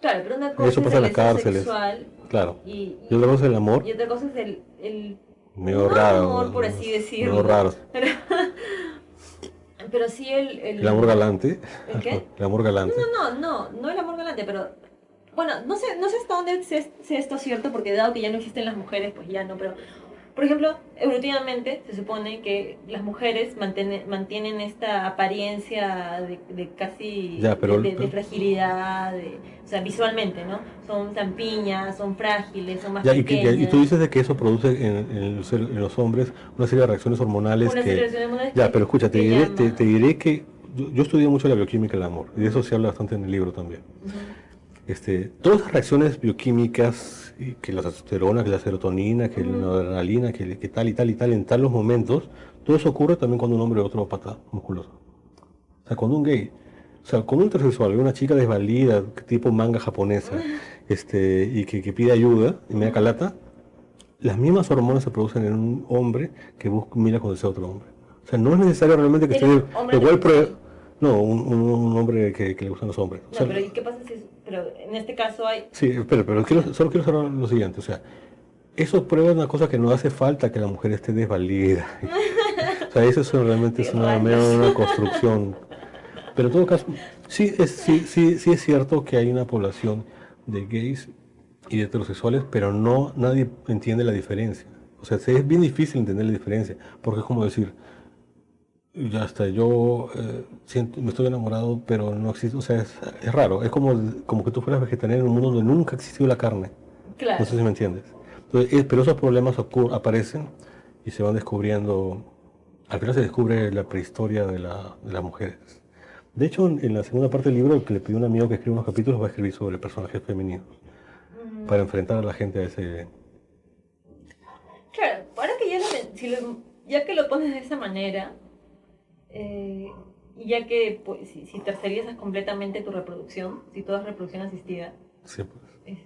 Claro, pero una cosa Eso es pasa en el las deseo cárceles. sexual Claro. y, Y otra cosa es el amor. y otra cosa es el Medio no raro. amor, por así decirlo. Medio raro. Pero sí El amor galante. ¿El qué? El amor galante. No el amor galante, pero bueno, no sé hasta dónde sea esto cierto, porque dado que ya no existen las mujeres, pues ya no, pero por ejemplo, evolutivamente se supone que las mujeres mantienen esta apariencia de casi Ya, pero- de fragilidad, o sea, visualmente, ¿no? Son lampiñas, son frágiles, son más Ya, pequeñas. y tú dices de que eso produce en los hombres una serie de reacciones hormonales Una serie de reacciones hormonales Ya, que pero escucha, te llaman. te diré que yo estudié mucho la bioquímica del amor, y de eso se habla bastante en el libro también. Todas las reacciones bioquímicas, y que la testosterona, que la serotonina, que la adrenalina, que tal y tal y tal, en tales momentos, todo eso ocurre también cuando un hombre ve otro pata musculoso. O sea, cuando un gay, o sea, cuando un heterosexual ve una chica desvalida, tipo manga japonesa, y que pide ayuda y me da calata, las mismas hormonas se producen en un hombre que mira con deseo a otro hombre. O sea, no es necesario realmente que ¿Es esté un hombre igual heterosexual? No, un hombre que le gustan los hombres. O No, sea, pero ¿y qué pasa si pero en este caso hay sí, pero solo quiero saber lo siguiente, o sea, eso prueba una cosa que no hace falta que la mujer esté desvalida. O sea, eso realmente es una construcción. Pero en todo caso, sí es cierto que hay una población de gays y de heterosexuales, pero nadie entiende la diferencia. O sea, es bien difícil entender la diferencia, porque es como decir, ya está, yo me estoy enamorado, pero no existe, o sea, es raro, es como que tú fueras vegetariano en un mundo donde nunca ha existido la carne. claro. No sé si me entiendes. Entonces, pero esos problemas aparecen y se van descubriendo, al final se descubre la prehistoria de las mujeres. De hecho, en la segunda parte del libro, que le pidió un amigo que escriba unos capítulos, va a escribir sobre personajes femeninos, para enfrentar a la gente a ese... Claro, ahora que ya que lo pones de esa manera, y ya que pues, si tercerizas completamente tu reproducción, si todo es reproducción asistida, Sí, pues.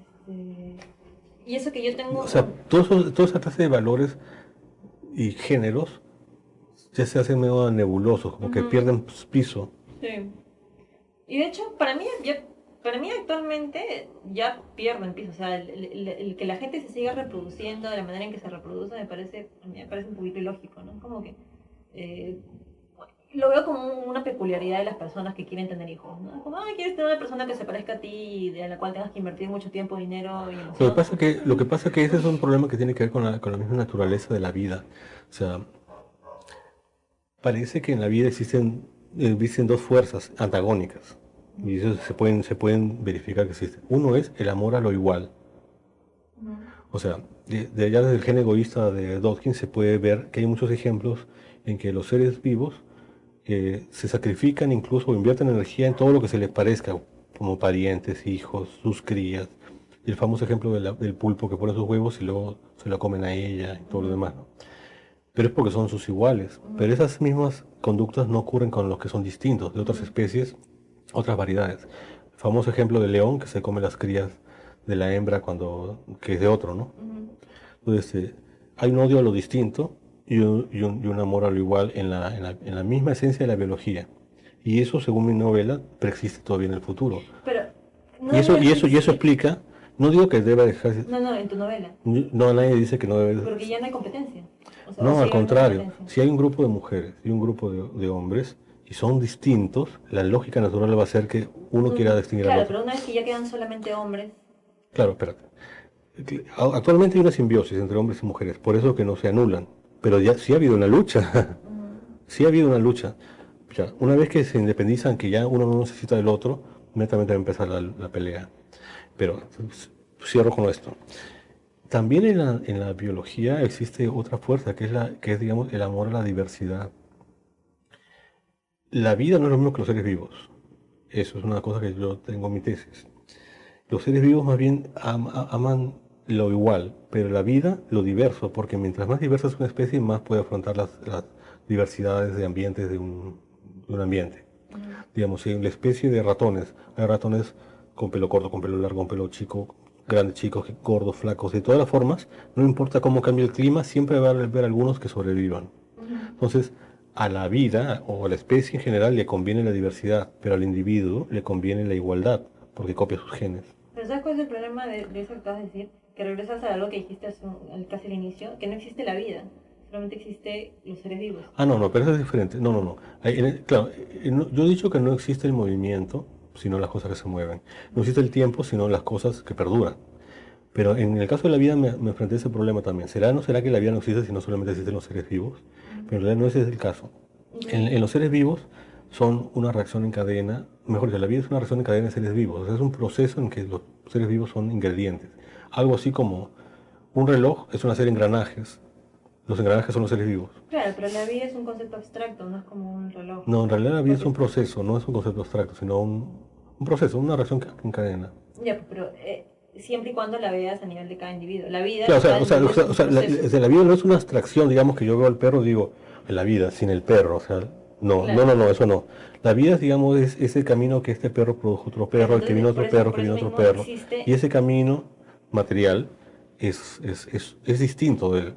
y eso que yo tengo... O sea, toda esa clase de valores y géneros ya se hacen medio nebulosos, como que pierden piso. Sí. Y de hecho, para mí actualmente ya pierden piso. O sea, el que la gente se siga reproduciendo de la manera en que se reproduce a mí me parece un poquito ilógico, ¿no? Como que lo veo como una peculiaridad de las personas que quieren tener hijos, ¿no? Como, quieres tener una persona que se parezca a ti y de la cual tengas que invertir mucho tiempo, dinero y emoción. Lo que pasa que ese es un problema que tiene que ver con la misma naturaleza de la vida. O sea, parece que en la vida existen dos fuerzas antagónicas. Y eso se pueden verificar que existen. Uno es el amor a lo igual. O sea, de allá desde el gen egoísta de Dawkins se puede ver que hay muchos ejemplos en que los seres vivos se sacrifican incluso o invierten energía en todo lo que se les parezca, como parientes, hijos, sus crías. Y el famoso ejemplo del pulpo que pone sus huevos y luego se lo comen a ella y todo lo demás, ¿no? Pero es porque son sus iguales. Pero esas mismas conductas no ocurren con los que son distintos, de otras especies, otras variedades. El famoso ejemplo del león que se come las crías de la hembra que es de otro, ¿no? Entonces, hay un odio a lo distinto y un amor a lo igual en la misma esencia de la biología. Y eso, según mi novela, persiste todavía en el futuro. Pero Y eso explica, no digo que deba dejarse... No, en tu novela. No, nadie dice que no debe... Porque ya no hay competencia. O sea, No, o al sí hay contrario. competencia. Si hay un grupo de mujeres y un grupo de hombres y son distintos, la lógica natural va a ser que uno quiera distinguir al Claro, otro. pero una vez que ya quedan solamente hombres, Claro, espérate. Actualmente hay una simbiosis entre hombres y mujeres, por eso que no se anulan. Pero ya sí ha habido una lucha. Sí ha habido una lucha. Ya, una vez que se independizan, que ya uno no necesita del otro, inmediatamente va a empezar la pelea. Pero cierro con esto. También en la biología existe otra fuerza, que es, digamos, el amor a la diversidad. La vida no es lo mismo que los seres vivos. Eso es una cosa que yo tengo en mi tesis. Los seres vivos más bien aman lo igual, pero la vida lo diverso, porque mientras más diversa es una especie, más puede afrontar las diversidades de ambientes de un ambiente. Digamos, en la especie de ratones, hay ratones con pelo corto, con pelo largo, con pelo chico, grandes, chicos, gordos, flacos, de todas las formas, no importa cómo cambie el clima, siempre va a haber algunos que sobrevivan. Entonces, a la vida o a la especie en general le conviene la diversidad, pero al individuo le conviene la igualdad, porque copia sus genes. Pero ¿sabes cuál es el problema de eso que acabas de decir? Que regresas a algo que dijiste casi al inicio, que no existe la vida, solamente existe los seres vivos. No, pero eso es diferente. No. Claro, yo he dicho que no existe el movimiento, sino las cosas que se mueven. No existe el tiempo, sino las cosas que perduran. Pero en el caso de la vida me enfrenté a ese problema también. ¿Será o no será que la vida no existe, sino solamente existen los seres vivos? Pero en realidad no ese es el caso. En los seres vivos son una reacción en cadena, mejor dicho, la vida es una reacción en cadena de seres vivos. O sea, es un proceso en que los seres vivos son ingredientes. Algo así como un reloj es una serie de engranajes. Los engranajes son los seres vivos. Claro, pero la vida es un concepto abstracto, no es como un reloj. No, en realidad la vida es un proceso, no es un concepto abstracto, sino un proceso, una reacción en cadena. Ya, pero siempre y cuando la veas a nivel de cada individuo. La vida... Claro, la vida no es una abstracción, digamos que yo veo al perro y digo, la vida sin el perro, o sea, no, claro. no, eso no. La vida, digamos, es ese camino que este perro produjo otro perro, entonces, que vino otro perro, que vino otro perro. Existe... Y ese camino material es distinto de él.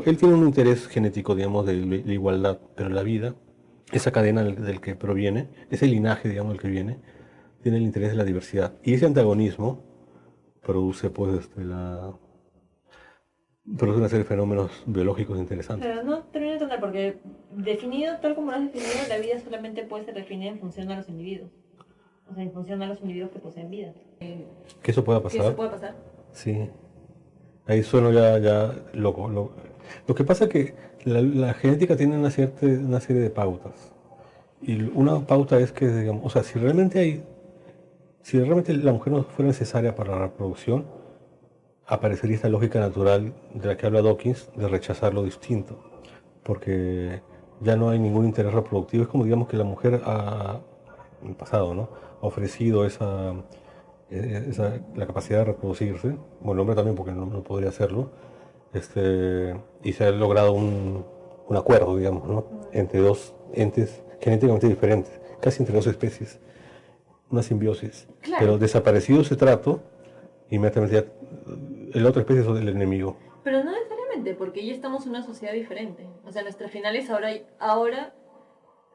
Él tiene un interés genético, digamos, de la igualdad, pero la vida, esa cadena del que proviene, ese linaje, digamos, del que viene, tiene el interés de la diversidad. Y ese antagonismo produce, pues, produce una serie de fenómenos biológicos interesantes. Pero no termino de entender, porque definido, tal como lo has definido, la vida solamente puede ser definida en función a los individuos. O sea, en función a los individuos que poseen vida. ¿Que eso pueda pasar? ¿Que eso pueda pasar? Sí. Ahí sueno ya loco. Lo que pasa es que la genética tiene una serie de pautas. Y una pauta es que, digamos, o sea, si realmente la mujer no fuera necesaria para la reproducción, aparecería esta lógica natural de la que habla Dawkins, de rechazar lo distinto. Porque ya no hay ningún interés reproductivo. Es como, digamos, que la mujer en el pasado, ¿no?, ha ofrecido la capacidad de reproducirse, bueno, el hombre también, porque no podría hacerlo, y se ha logrado un acuerdo, digamos, ¿no?, entre dos entes genéticamente diferentes, casi entre dos especies, una simbiosis. Claro. Pero desaparecido ese trato, inmediatamente ya la otra especie es el enemigo. Pero no necesariamente, porque ya estamos en una sociedad diferente. O sea, nuestras finales ahora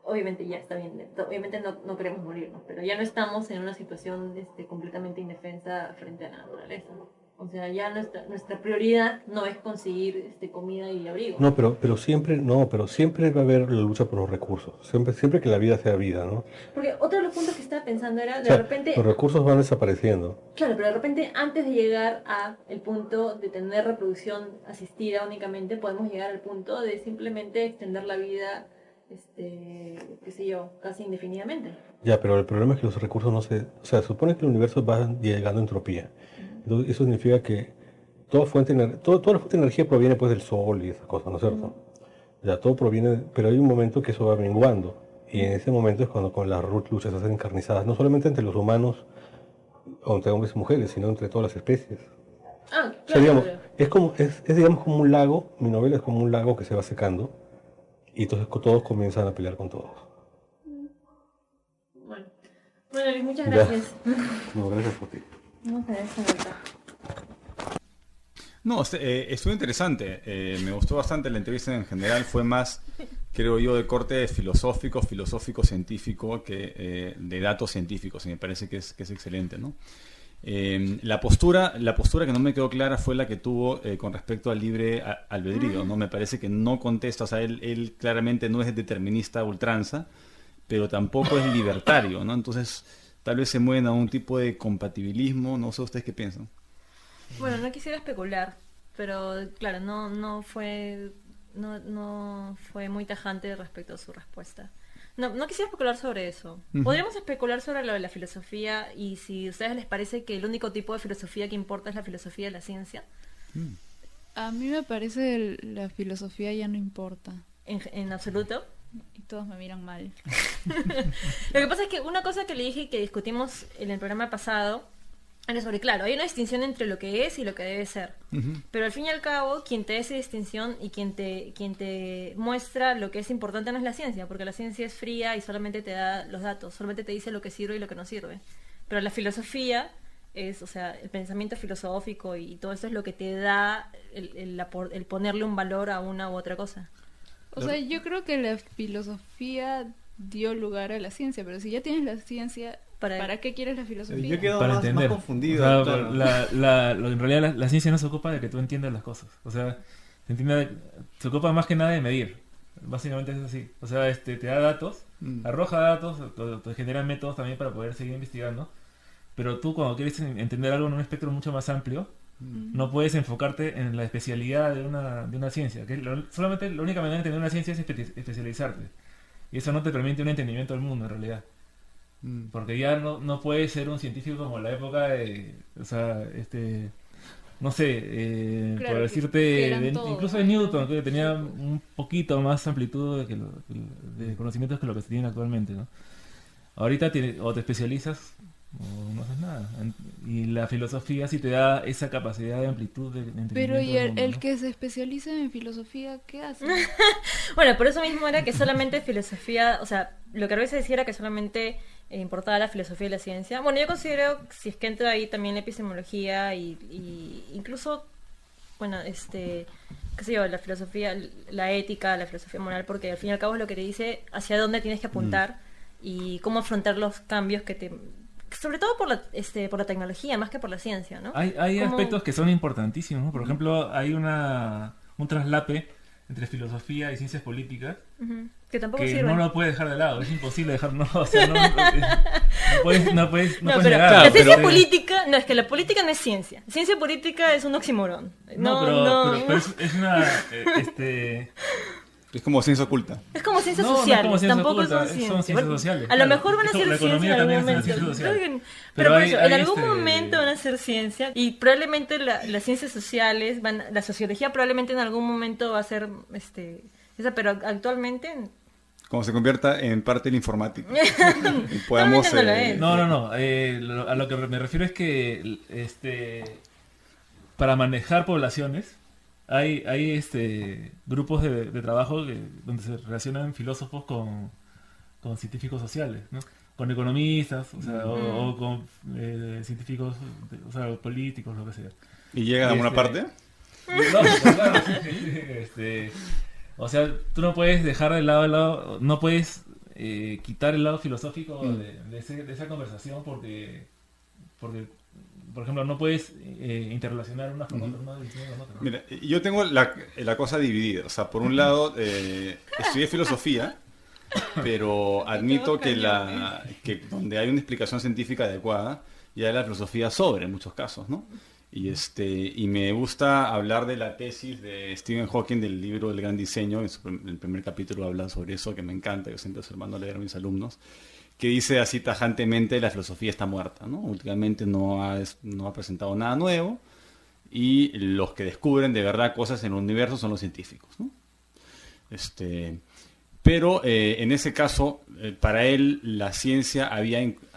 obviamente ya está bien, obviamente no queremos morirnos, pero ya no estamos en una situación completamente indefensa frente a la naturaleza. O sea, ya nuestra prioridad no es conseguir comida y abrigo. Pero siempre va a haber la lucha por los recursos. Siempre que la vida sea vida, ¿no? Porque otro de los puntos que estaba pensando era, repente... Los recursos van desapareciendo. Claro, pero de repente, antes de llegar al punto de tener reproducción asistida únicamente, podemos llegar al punto de simplemente extender la vida, qué sé yo, casi indefinidamente. Ya, pero el problema es que los recursos no se... O sea, supone que el universo va llegando a entropía. Entonces, eso significa que toda la fuente de energía proviene, pues, del sol y esas cosas, ¿no es cierto? Ya, todo proviene, pero hay un momento que eso va menguando. Y en ese momento es cuando con las luchas se hacen encarnizadas, no solamente entre los humanos, o entre hombres y mujeres, sino entre todas las especies. Ah, claro. O sea, digamos, es digamos como un lago, mi novela es como un lago que se va secando, y entonces todos comienzan a pelear con todos. Bueno, Luis, muchas gracias. No, gracias por ti. Vamos a ver esa nota. No, estuvo interesante. Me gustó bastante la entrevista en general. Fue más, creo yo, de corte filosófico, científico, que de datos científicos. Y me parece que es excelente, ¿no? La postura que no me quedó clara fue la que tuvo con respecto al libre albedrío, ¿no? Me parece que no contesta, o sea, él claramente no es determinista a ultranza, pero tampoco es libertario, ¿no? Entonces, tal vez se mueven a un tipo de compatibilismo. No sé ustedes qué piensan. Bueno, no quisiera especular, pero claro, no fue muy tajante respecto a su respuesta. No quisiera especular sobre eso. Podríamos especular sobre lo de la filosofía, y si a ustedes les parece que el único tipo de filosofía que importa es la filosofía de la ciencia. A mí me parece que la filosofía ya no importa. ¿En absoluto? Y todos me miran mal. Lo que pasa es que una cosa que le dije y que discutimos en el programa pasado Claro, hay una distinción entre lo que es y lo que debe ser. Ujú. Pero al fin y al cabo, quien te da esa distinción y quien te muestra lo que es importante no es la ciencia, porque la ciencia es fría y solamente te da los datos, solamente te dice lo que sirve y lo que no sirve. Pero la filosofía es, o sea, el pensamiento filosófico y todo eso es lo que te da el ponerle un valor a una u otra cosa. O sea, yo creo que la filosofía dio lugar a la ciencia, pero si ya tienes la ciencia, ¿para qué quieres la filosofía? Yo he quedado Para más entender. confundido. O sea, claro. en realidad la ciencia no se ocupa de que tú entiendas las cosas. O sea, se ocupa más que nada de medir. Básicamente es así. O sea, te da datos, arroja datos, te genera métodos también para poder seguir investigando. Pero tú cuando quieres entender algo en un espectro mucho más amplio, no puedes enfocarte en la especialidad de una ciencia. Solamente la única manera de entender una ciencia es especializarte. Y eso no te permite un entendimiento del mundo en realidad. Porque ya no puedes ser un científico como en la época de, o sea, no sé, Claro, por que decirte, eran todos, incluso de ¿no? Newton, que tenía un poquito más amplitud de conocimientos que lo que se tiene actualmente, ¿no? Ahorita o te especializas o no haces nada. Y la filosofía sí te da esa capacidad de amplitud de entendimiento Pero ¿y del mundo, el ¿no? que se especializa en filosofía, qué hace? Bueno, por eso mismo era que solamente filosofía, o sea, lo que a veces decía era que solamente importaba la filosofía y la ciencia. Bueno, yo considero, si es que entra ahí también la epistemología y incluso, bueno, qué sé yo, la filosofía, la ética, la filosofía moral, porque al fin y al cabo es lo que te dice hacia dónde tienes que apuntar y cómo afrontar los cambios sobre todo por la tecnología, más que por la ciencia, ¿no? Hay Como- aspectos que son importantísimos, ¿no? Por ejemplo, hay un traslape entre filosofía y ciencias políticas Ujú, que tampoco que sirve. no lo puedes dejar de lado, es imposible dejar, no, o sea, no puedes No, pero negar. la ciencia pero- política, no, es que la política no es ciencia. Ciencia política es un oxímoron. No, pero es una, Es como ciencia oculta. es como ciencias No, no es sociales, como ciencia tampoco oculta, son son ciencias. ciencias Bueno, sociales, a lo claro. mejor van a Es como ser la ciencia economía en algún también es una momento. ciencia social. Creo que- Pero Pero por hay- eso, hay en algún este- momento van a ser ciencia y probablemente las ciencias sociales, la sociología probablemente en algún momento va a ser esa, pero actualmente Como se convierta en parte de la informática. Y podamos, Realmente no lo es. No. A lo que me refiero es que para manejar poblaciones hay grupos de trabajo donde se relacionan filósofos con científicos sociales, ¿no? Con economistas, o sea, o con científicos, o sea, políticos, lo que sea. ¿Y llega a alguna parte? No, pero claro, o sea, tú no puedes dejar de lado, no puedes quitar el lado filosófico de esa conversación porque, por ejemplo, no puedes interrelacionar unas con otras, no diciendo con otras, ¿no? Mira, yo tengo la cosa dividida. O sea, por un lado, estudié filosofía, pero admito que donde hay una explicación científica adecuada, ya la filosofía sobra en muchos casos, ¿no? Y me gusta hablar de la tesis de Stephen Hawking del libro El Gran Diseño. En el primer capítulo habla sobre eso, que me encanta. Yo siempre estoy mando a leer a mis alumnos. Que dice así tajantemente: la filosofía está muerta, ¿no? Últimamente no ha presentado nada nuevo. Y los que descubren de verdad cosas en el universo son los científicos, ¿no? Pero en ese caso, para él, la ciencia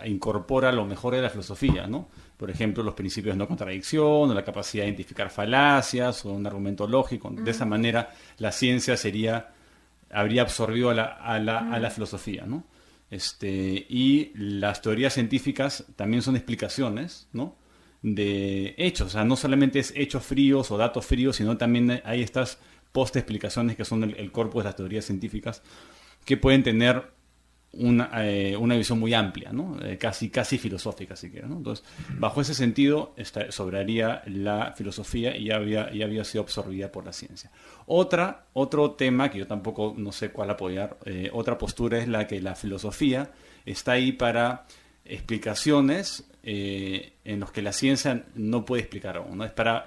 incorpora lo mejor de la filosofía, ¿no? Por ejemplo, los principios de no contradicción, o la capacidad de identificar falacias, o un argumento lógico. De esa manera, la ciencia habría absorbido a la filosofía, ¿no? Y las teorías científicas también son explicaciones, ¿no?, de hechos. O sea, no solamente es hechos fríos o datos fríos, sino también hay estas post-explicaciones que son el corpus de las teorías científicas, que pueden tener una visión muy amplia, ¿no? Casi filosófica, si quieres, ¿no? Entonces, bajo ese sentido, sobraría la filosofía y ya había sido absorbida por la ciencia. Otro tema que yo tampoco no sé cuál apoyar, otra postura es la que la filosofía está ahí para explicaciones en los que la ciencia no puede explicar aún, ¿no? Es para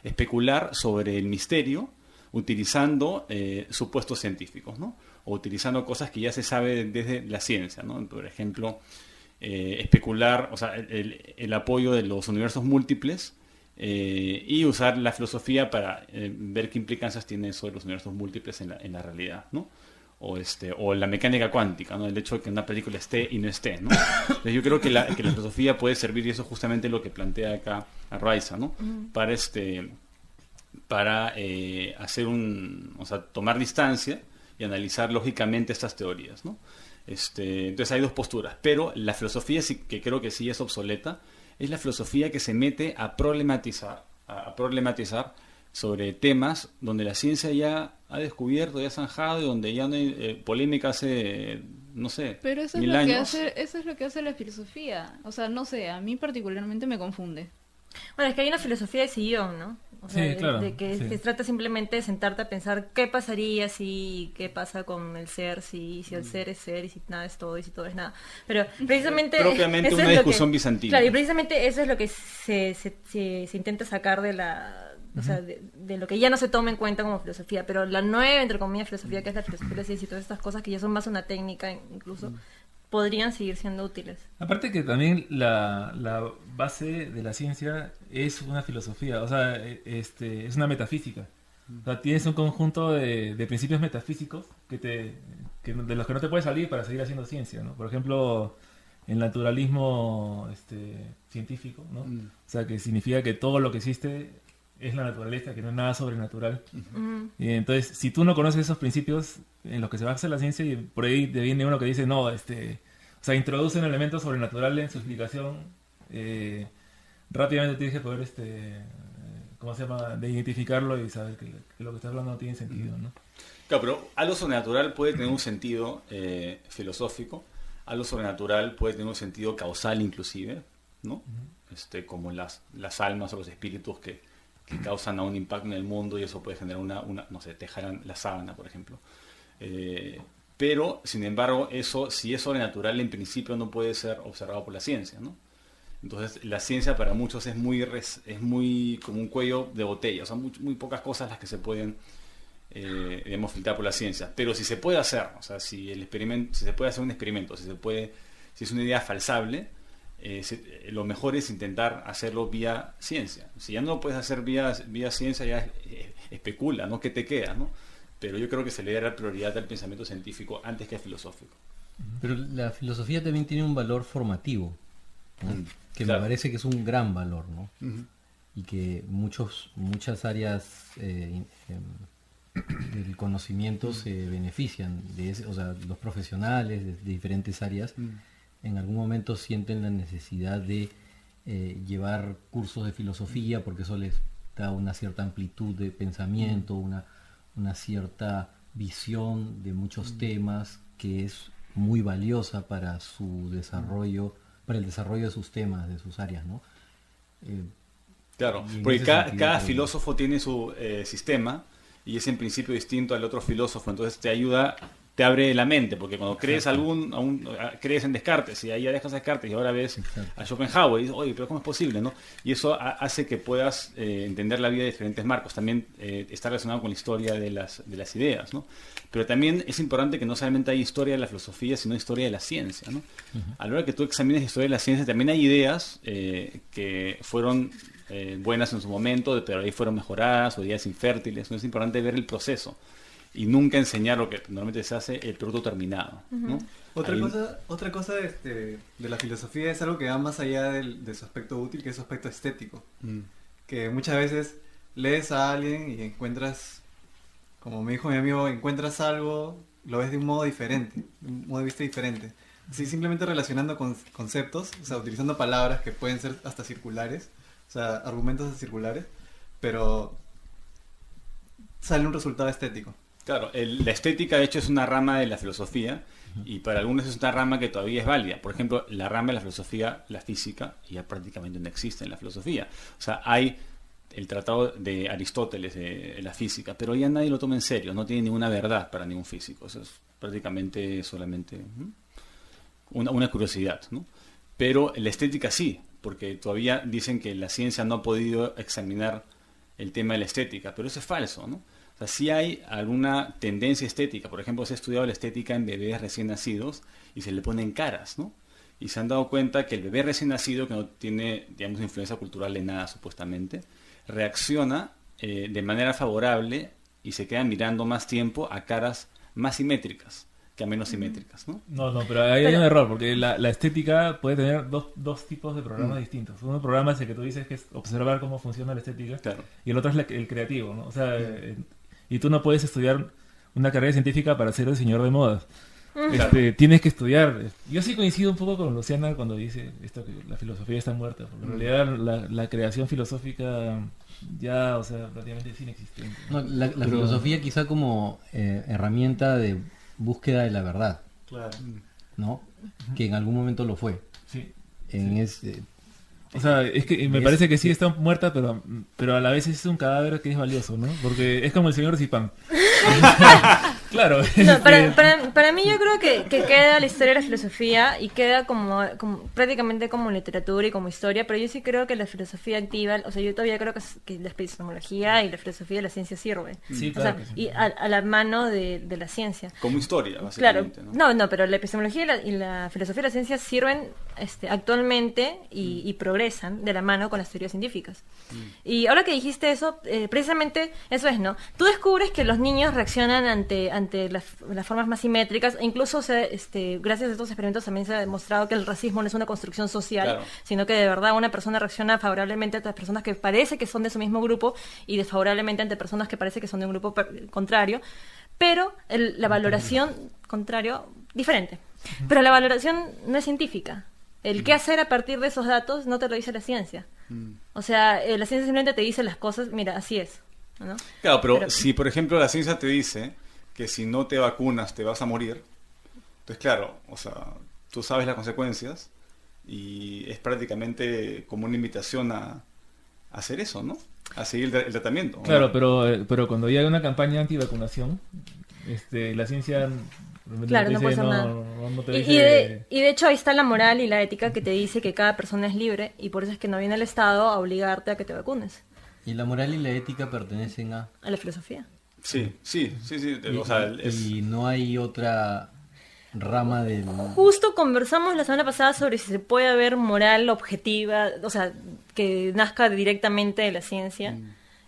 especular sobre el misterio utilizando supuestos científicos, ¿no? O utilizando cosas que ya se sabe desde la ciencia, ¿no? Por ejemplo, especular, o sea, el apoyo de los universos múltiples y usar la filosofía para ver qué implicancias tiene eso de los universos múltiples en la realidad, ¿no? o la mecánica cuántica, ¿no? El hecho de que una película esté y no esté, ¿no? Entonces yo creo que la filosofía puede servir, y eso es justamente lo que plantea acá Arraiza, ¿no? Para hacer o sea, tomar distancia y analizar lógicamente estas teorías, ¿no? Entonces hay dos posturas, pero la filosofía sí, que creo que sí es obsoleta, es la filosofía que se mete a problematizar sobre temas donde la ciencia ya ha descubierto, ya ha zanjado, y donde ya no hay polémica hace, no sé, Pero eso es 1000 lo que años. eso es lo que hace la filosofía. O sea, no sé, a mí particularmente me confunde. Bueno, es que hay una filosofía de sillón, ¿no? O sea, Sí, claro, de que sí. se trata simplemente de sentarte a pensar qué pasaría si, qué pasa con el ser, si el ser es ser, y si nada es todo, y si todo es nada. Pero precisamente... Propiamente eso una es lo discusión que- bizantina. Claro, y precisamente eso es lo que se intenta sacar de la... O sea, de lo que ya no se toma en cuenta como filosofía, pero la nueva, entre comillas, filosofía, que es la filosofía de la ciencia y todas estas cosas que ya son más una técnica incluso, podrían seguir siendo útiles. Aparte que también la base de la ciencia es una filosofía, o sea, es una metafísica. O sea, tienes un conjunto de principios metafísicos de los que no te puedes salir para seguir haciendo ciencia, ¿no? Por ejemplo, el naturalismo científico, ¿no? O sea, que significa que todo lo que existe es la naturaleza, que no es nada sobrenatural. Y entonces, si tú no conoces esos principios en los que se basa la ciencia, y por ahí te viene uno que dice, no, o sea, introduce un elemento sobrenatural en su explicación, rápidamente tienes que poder, ¿cómo se llama?, de identificarlo y saber que lo que estás hablando no tiene sentido, ¿no? Claro, pero algo sobrenatural puede tener un sentido filosófico, algo sobrenatural puede tener un sentido causal inclusive, ¿no? Como las almas o los espíritus que causan un impacto en el mundo, y eso puede generar no sé, te jalan la sábana, por ejemplo. Pero, sin embargo, eso, si es sobrenatural, en principio no puede ser observado por la ciencia, ¿no? Entonces, la ciencia para muchos es muy como un cuello de botella, o sea, muy pocas cosas las que se pueden digamos, filtrar por la ciencia. Pero si se puede hacer, o sea, si se puede hacer un experimento, si es una idea falsable, lo mejor es intentar hacerlo vía ciencia. Si ya no lo puedes hacer vía ciencia, ya especula, ¿no? ¿Qué te queda, no? Pero yo creo que se le dará prioridad al pensamiento científico antes que al filosófico. Pero la filosofía también tiene un valor formativo, ¿no? Que claro. me parece que es un gran valor, ¿no? Uh-huh. Y que muchas áreas del conocimiento se benefician de ese, o sea, los profesionales de diferentes áreas en algún momento sienten la necesidad de llevar cursos de filosofía porque eso les da una cierta amplitud de pensamiento, una cierta visión de muchos temas que es muy valiosa para su desarrollo, para el desarrollo de sus temas, de sus áreas, ¿no? Claro, y en porque ese cada sentido, filósofo tiene su sistema y es en principio distinto al otro filósofo, entonces te abre la mente, porque cuando crees crees en Descartes y ahí ya dejas a Descartes y ahora ves Exacto. a Schopenhauer y dices, oye, pero ¿cómo es posible, no? Y eso hace que puedas entender la vida de diferentes marcos, también está relacionado con la historia de las ideas, ¿no? Pero también es importante que no solamente hay historia de la filosofía, sino historia de la ciencia, ¿no? A la hora que tú examinas la historia de la ciencia, también hay ideas que fueron buenas en su momento, pero ahí fueron mejoradas, o ideas infértiles, ¿no? Es importante ver el proceso y nunca enseñar lo que normalmente se hace, el producto terminado, ¿no? Otra cosa de la filosofía es algo que va más allá de su aspecto útil, que es su aspecto estético. Que muchas veces lees a alguien y encuentras, como me dijo mi amigo, encuentras algo, lo ves de un modo diferente, de un modo de vista diferente. Así simplemente relacionando con conceptos, o sea, utilizando palabras que pueden ser hasta circulares, o sea, argumentos hasta circulares, pero sale un resultado estético. Claro, la estética de hecho es una rama de la filosofía y para algunos es una rama que todavía es válida. Por ejemplo, la rama de la filosofía, la física, ya prácticamente no existe en la filosofía. O sea, hay el tratado de Aristóteles de la física, pero ya nadie lo toma en serio, no tiene ninguna verdad para ningún físico. Eso es prácticamente solamente una curiosidad, ¿no? Pero la estética sí, porque todavía dicen que la ciencia no ha podido examinar el tema de la estética, pero eso es falso, ¿no? O sea, sí hay alguna tendencia estética. Por ejemplo, se ha estudiado la estética en bebés recién nacidos y se le ponen caras, ¿no? Y se han dado cuenta que el bebé recién nacido, que no tiene, digamos, influencia cultural de nada supuestamente, reacciona de manera favorable y se queda mirando más tiempo a caras más simétricas que a menos simétricas, ¿no? No, pero ahí hay un error, porque la estética puede tener dos tipos de programas distintos. Uno programa es el que tú dices que es observar cómo funciona la estética, Claro. y el otro es el creativo, ¿no? O sea, y tú no puedes estudiar una carrera científica para ser diseñador de modas. Tienes que estudiar. Yo sí coincido un poco con Luciana cuando dice esto, que la filosofía está muerta, porque en realidad la creación filosófica ya, o sea, prácticamente es inexistente. No, la filosofía quizá como herramienta de búsqueda de la verdad, Claro. ¿no? Que en algún momento lo fue. Sí. O sea, es que me parece que sí está muerta, pero a la vez es un cadáver que es valioso, ¿no? Porque es como el señor Zipán. Claro. No, para mí yo creo que queda la historia de la filosofía y queda como prácticamente como literatura y como historia, pero yo sí creo que la filosofía activa, o sea, yo todavía creo que la epistemología y la filosofía de la ciencia sirven. Sí, o claro sea, que sí. y a la mano de la ciencia. Como historia, Claro, básicamente, ¿no? no, pero la epistemología y la filosofía de la ciencia sirven actualmente y progresan de la mano con las teorías científicas. Y ahora que dijiste eso, precisamente eso es, ¿no? Tú descubres que los niños reaccionan ante las formas más simétricas, e incluso gracias a estos experimentos también se ha demostrado que el racismo no es una construcción social, Claro. sino que de verdad una persona reacciona favorablemente a otras personas que parece que son de su mismo grupo y desfavorablemente ante personas que parece que son de un grupo contrario, pero la valoración contrario, diferente. Pero la valoración no es científica. El qué hacer a partir de esos datos no te lo dice la ciencia. O sea, la ciencia simplemente te dice las cosas, mira, así es, ¿no? Claro, pero si por ejemplo la ciencia te dice que si no te vacunas te vas a morir, entonces claro, o sea, tú sabes las consecuencias y es prácticamente como una invitación a hacer eso, ¿no? A seguir el tratamiento. Claro, ¿no? pero cuando ya hay una campaña antivacunación, la ciencia Claro, no puede hacer nada. no te Y dice... de hecho ahí está la moral y la ética que te dice que cada persona es libre y por eso es que no viene el Estado a obligarte a que te vacunes. y la moral y la ética pertenecen a... A la filosofía. Sí. O sea, Y no hay otra rama del... Justo conversamos la semana pasada sobre si se puede haber moral objetiva, o sea, que nazca directamente de la ciencia.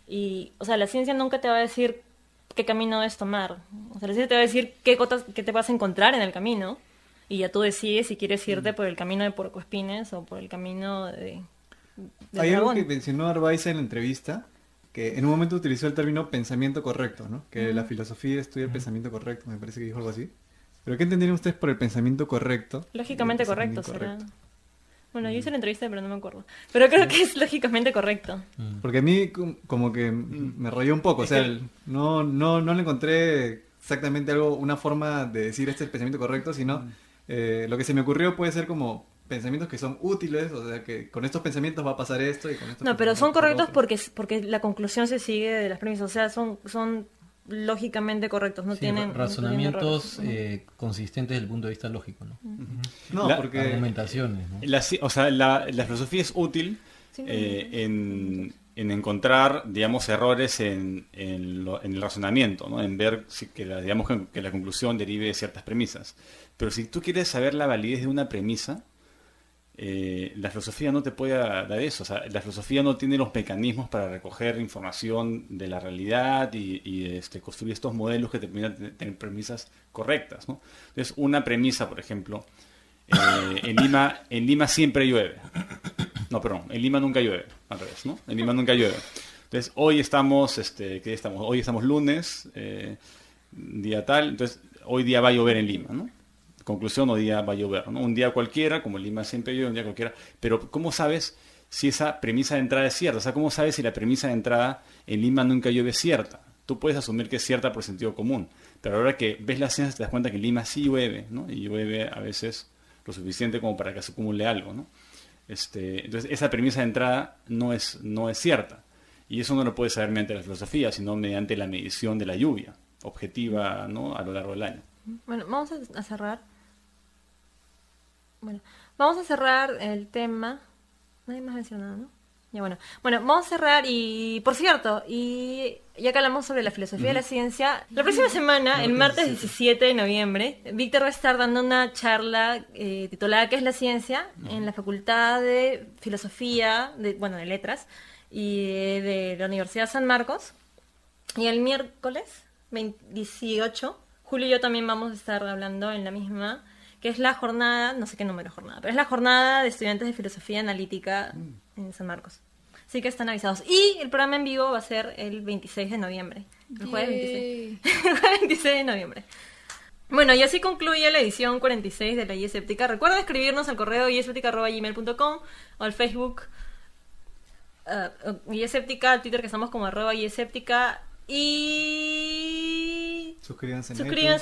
Y, o sea, la ciencia nunca te va a decir qué camino debes tomar. O sea, la ciencia te va a decir qué te vas a encontrar en el camino. Y ya tú decides si quieres irte por el camino de Puercoespines o por el camino de Hay algo dragón. que mencionó Arbaiza en la entrevista, que en un momento utilizó el término pensamiento correcto, ¿no? Que la filosofía estudia el pensamiento correcto, me parece que dijo algo así. ¿Pero qué entenderían ustedes por el pensamiento correcto? Lógicamente El correcto pensamiento será. Bueno, yo hice la entrevista, pero no me acuerdo. Pero creo que es lógicamente correcto. Porque a mí como que me rayó un poco, o sea, no le encontré exactamente una forma de decir este es el pensamiento correcto, sino lo que se me ocurrió puede ser como pensamientos que son útiles, o sea, que con estos pensamientos va a pasar esto y con estos No, pero pensamientos son va a pasar correctos otro. porque la conclusión se sigue de las premisas, o sea, son lógicamente correctos, no Sí, tienen razonamientos no tienen errores. consistentes desde el punto de vista lógico, ¿no? No, porque... Argumentaciones, ¿no? la filosofía es útil Sí. en encontrar, digamos, errores en el razonamiento, ¿no? En ver digamos que la conclusión derive de ciertas premisas. Pero si tú quieres saber la validez de una premisa, la filosofía no te puede dar eso. O sea, la filosofía no tiene los mecanismos para recoger información de la realidad y construir estos modelos que te permitan tener premisas correctas, ¿no? Entonces, una premisa, por ejemplo, en Lima siempre llueve. No, perdón, en Lima nunca llueve, al revés, ¿no? En Lima nunca llueve. Entonces, hoy estamos, ¿qué estamos? Hoy estamos lunes, día tal, entonces, hoy día va a llover en Lima, ¿no? Conclusión, hoy día va a llover, ¿no? Un día cualquiera, como en Lima siempre llueve, un día cualquiera, pero ¿cómo sabes si esa premisa de entrada es cierta? O sea, ¿cómo sabes si la premisa de entrada en Lima nunca llueve es cierta? Tú puedes asumir que es cierta por sentido común, pero ahora que ves la ciencia te das cuenta que en Lima sí llueve, ¿no? Y llueve a veces lo suficiente como para que se acumule algo, ¿no? Entonces, esa premisa de entrada no es cierta. Y eso no lo puedes saber mediante la filosofía, sino mediante la medición de la lluvia, objetiva, ¿no? A lo largo del año. Bueno, vamos a cerrar. Bueno, vamos a cerrar el tema. Nadie más menciona nada, ¿no? Ya bueno. Bueno, vamos a cerrar y, por cierto, y ya que hablamos sobre la filosofía de la ciencia, la próxima semana, el martes 17 de noviembre, Víctor va a estar dando una charla titulada ¿Qué es la ciencia? En la Facultad de Filosofía, de Letras, y de la Universidad San Marcos. Y el miércoles 18, Julio y yo también vamos a estar hablando en la misma, que es la jornada, no sé qué número de jornada, pero es la jornada de estudiantes de filosofía analítica en San Marcos. Así que están avisados. Y el programa en vivo va a ser el 26 de noviembre. El jueves 26. El jueves 26 de noviembre. Bueno, y así concluye la edición 46 de la Guía Escéptica. Recuerda escribirnos al correo guiaescéptica@gmail.com o al Facebook Guía Escéptica, al Twitter que estamos como @guiaescéptica y... Suscríbanse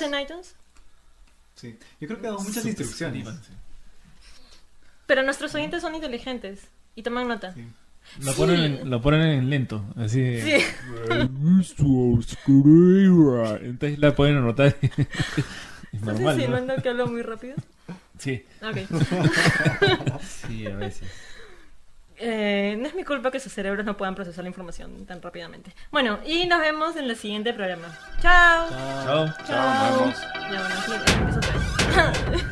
en iTunes. Sí, yo creo que damos muchas instrucciones. Pero nuestros oyentes son inteligentes y toman nota. Sí. Lo ponen en lento, así. Sí. Entonces la pueden anotar. Es ¿Estás normal, ¿no? insinuando que hablo muy rápido? Sí. Ok. Sí, a veces. No es mi culpa que sus cerebros no puedan procesar la información tan rápidamente. Bueno, y nos vemos en el siguiente programa. Chao. Chao. Chao, nos vemos. Ya, bueno, aquí empiezo otra vez.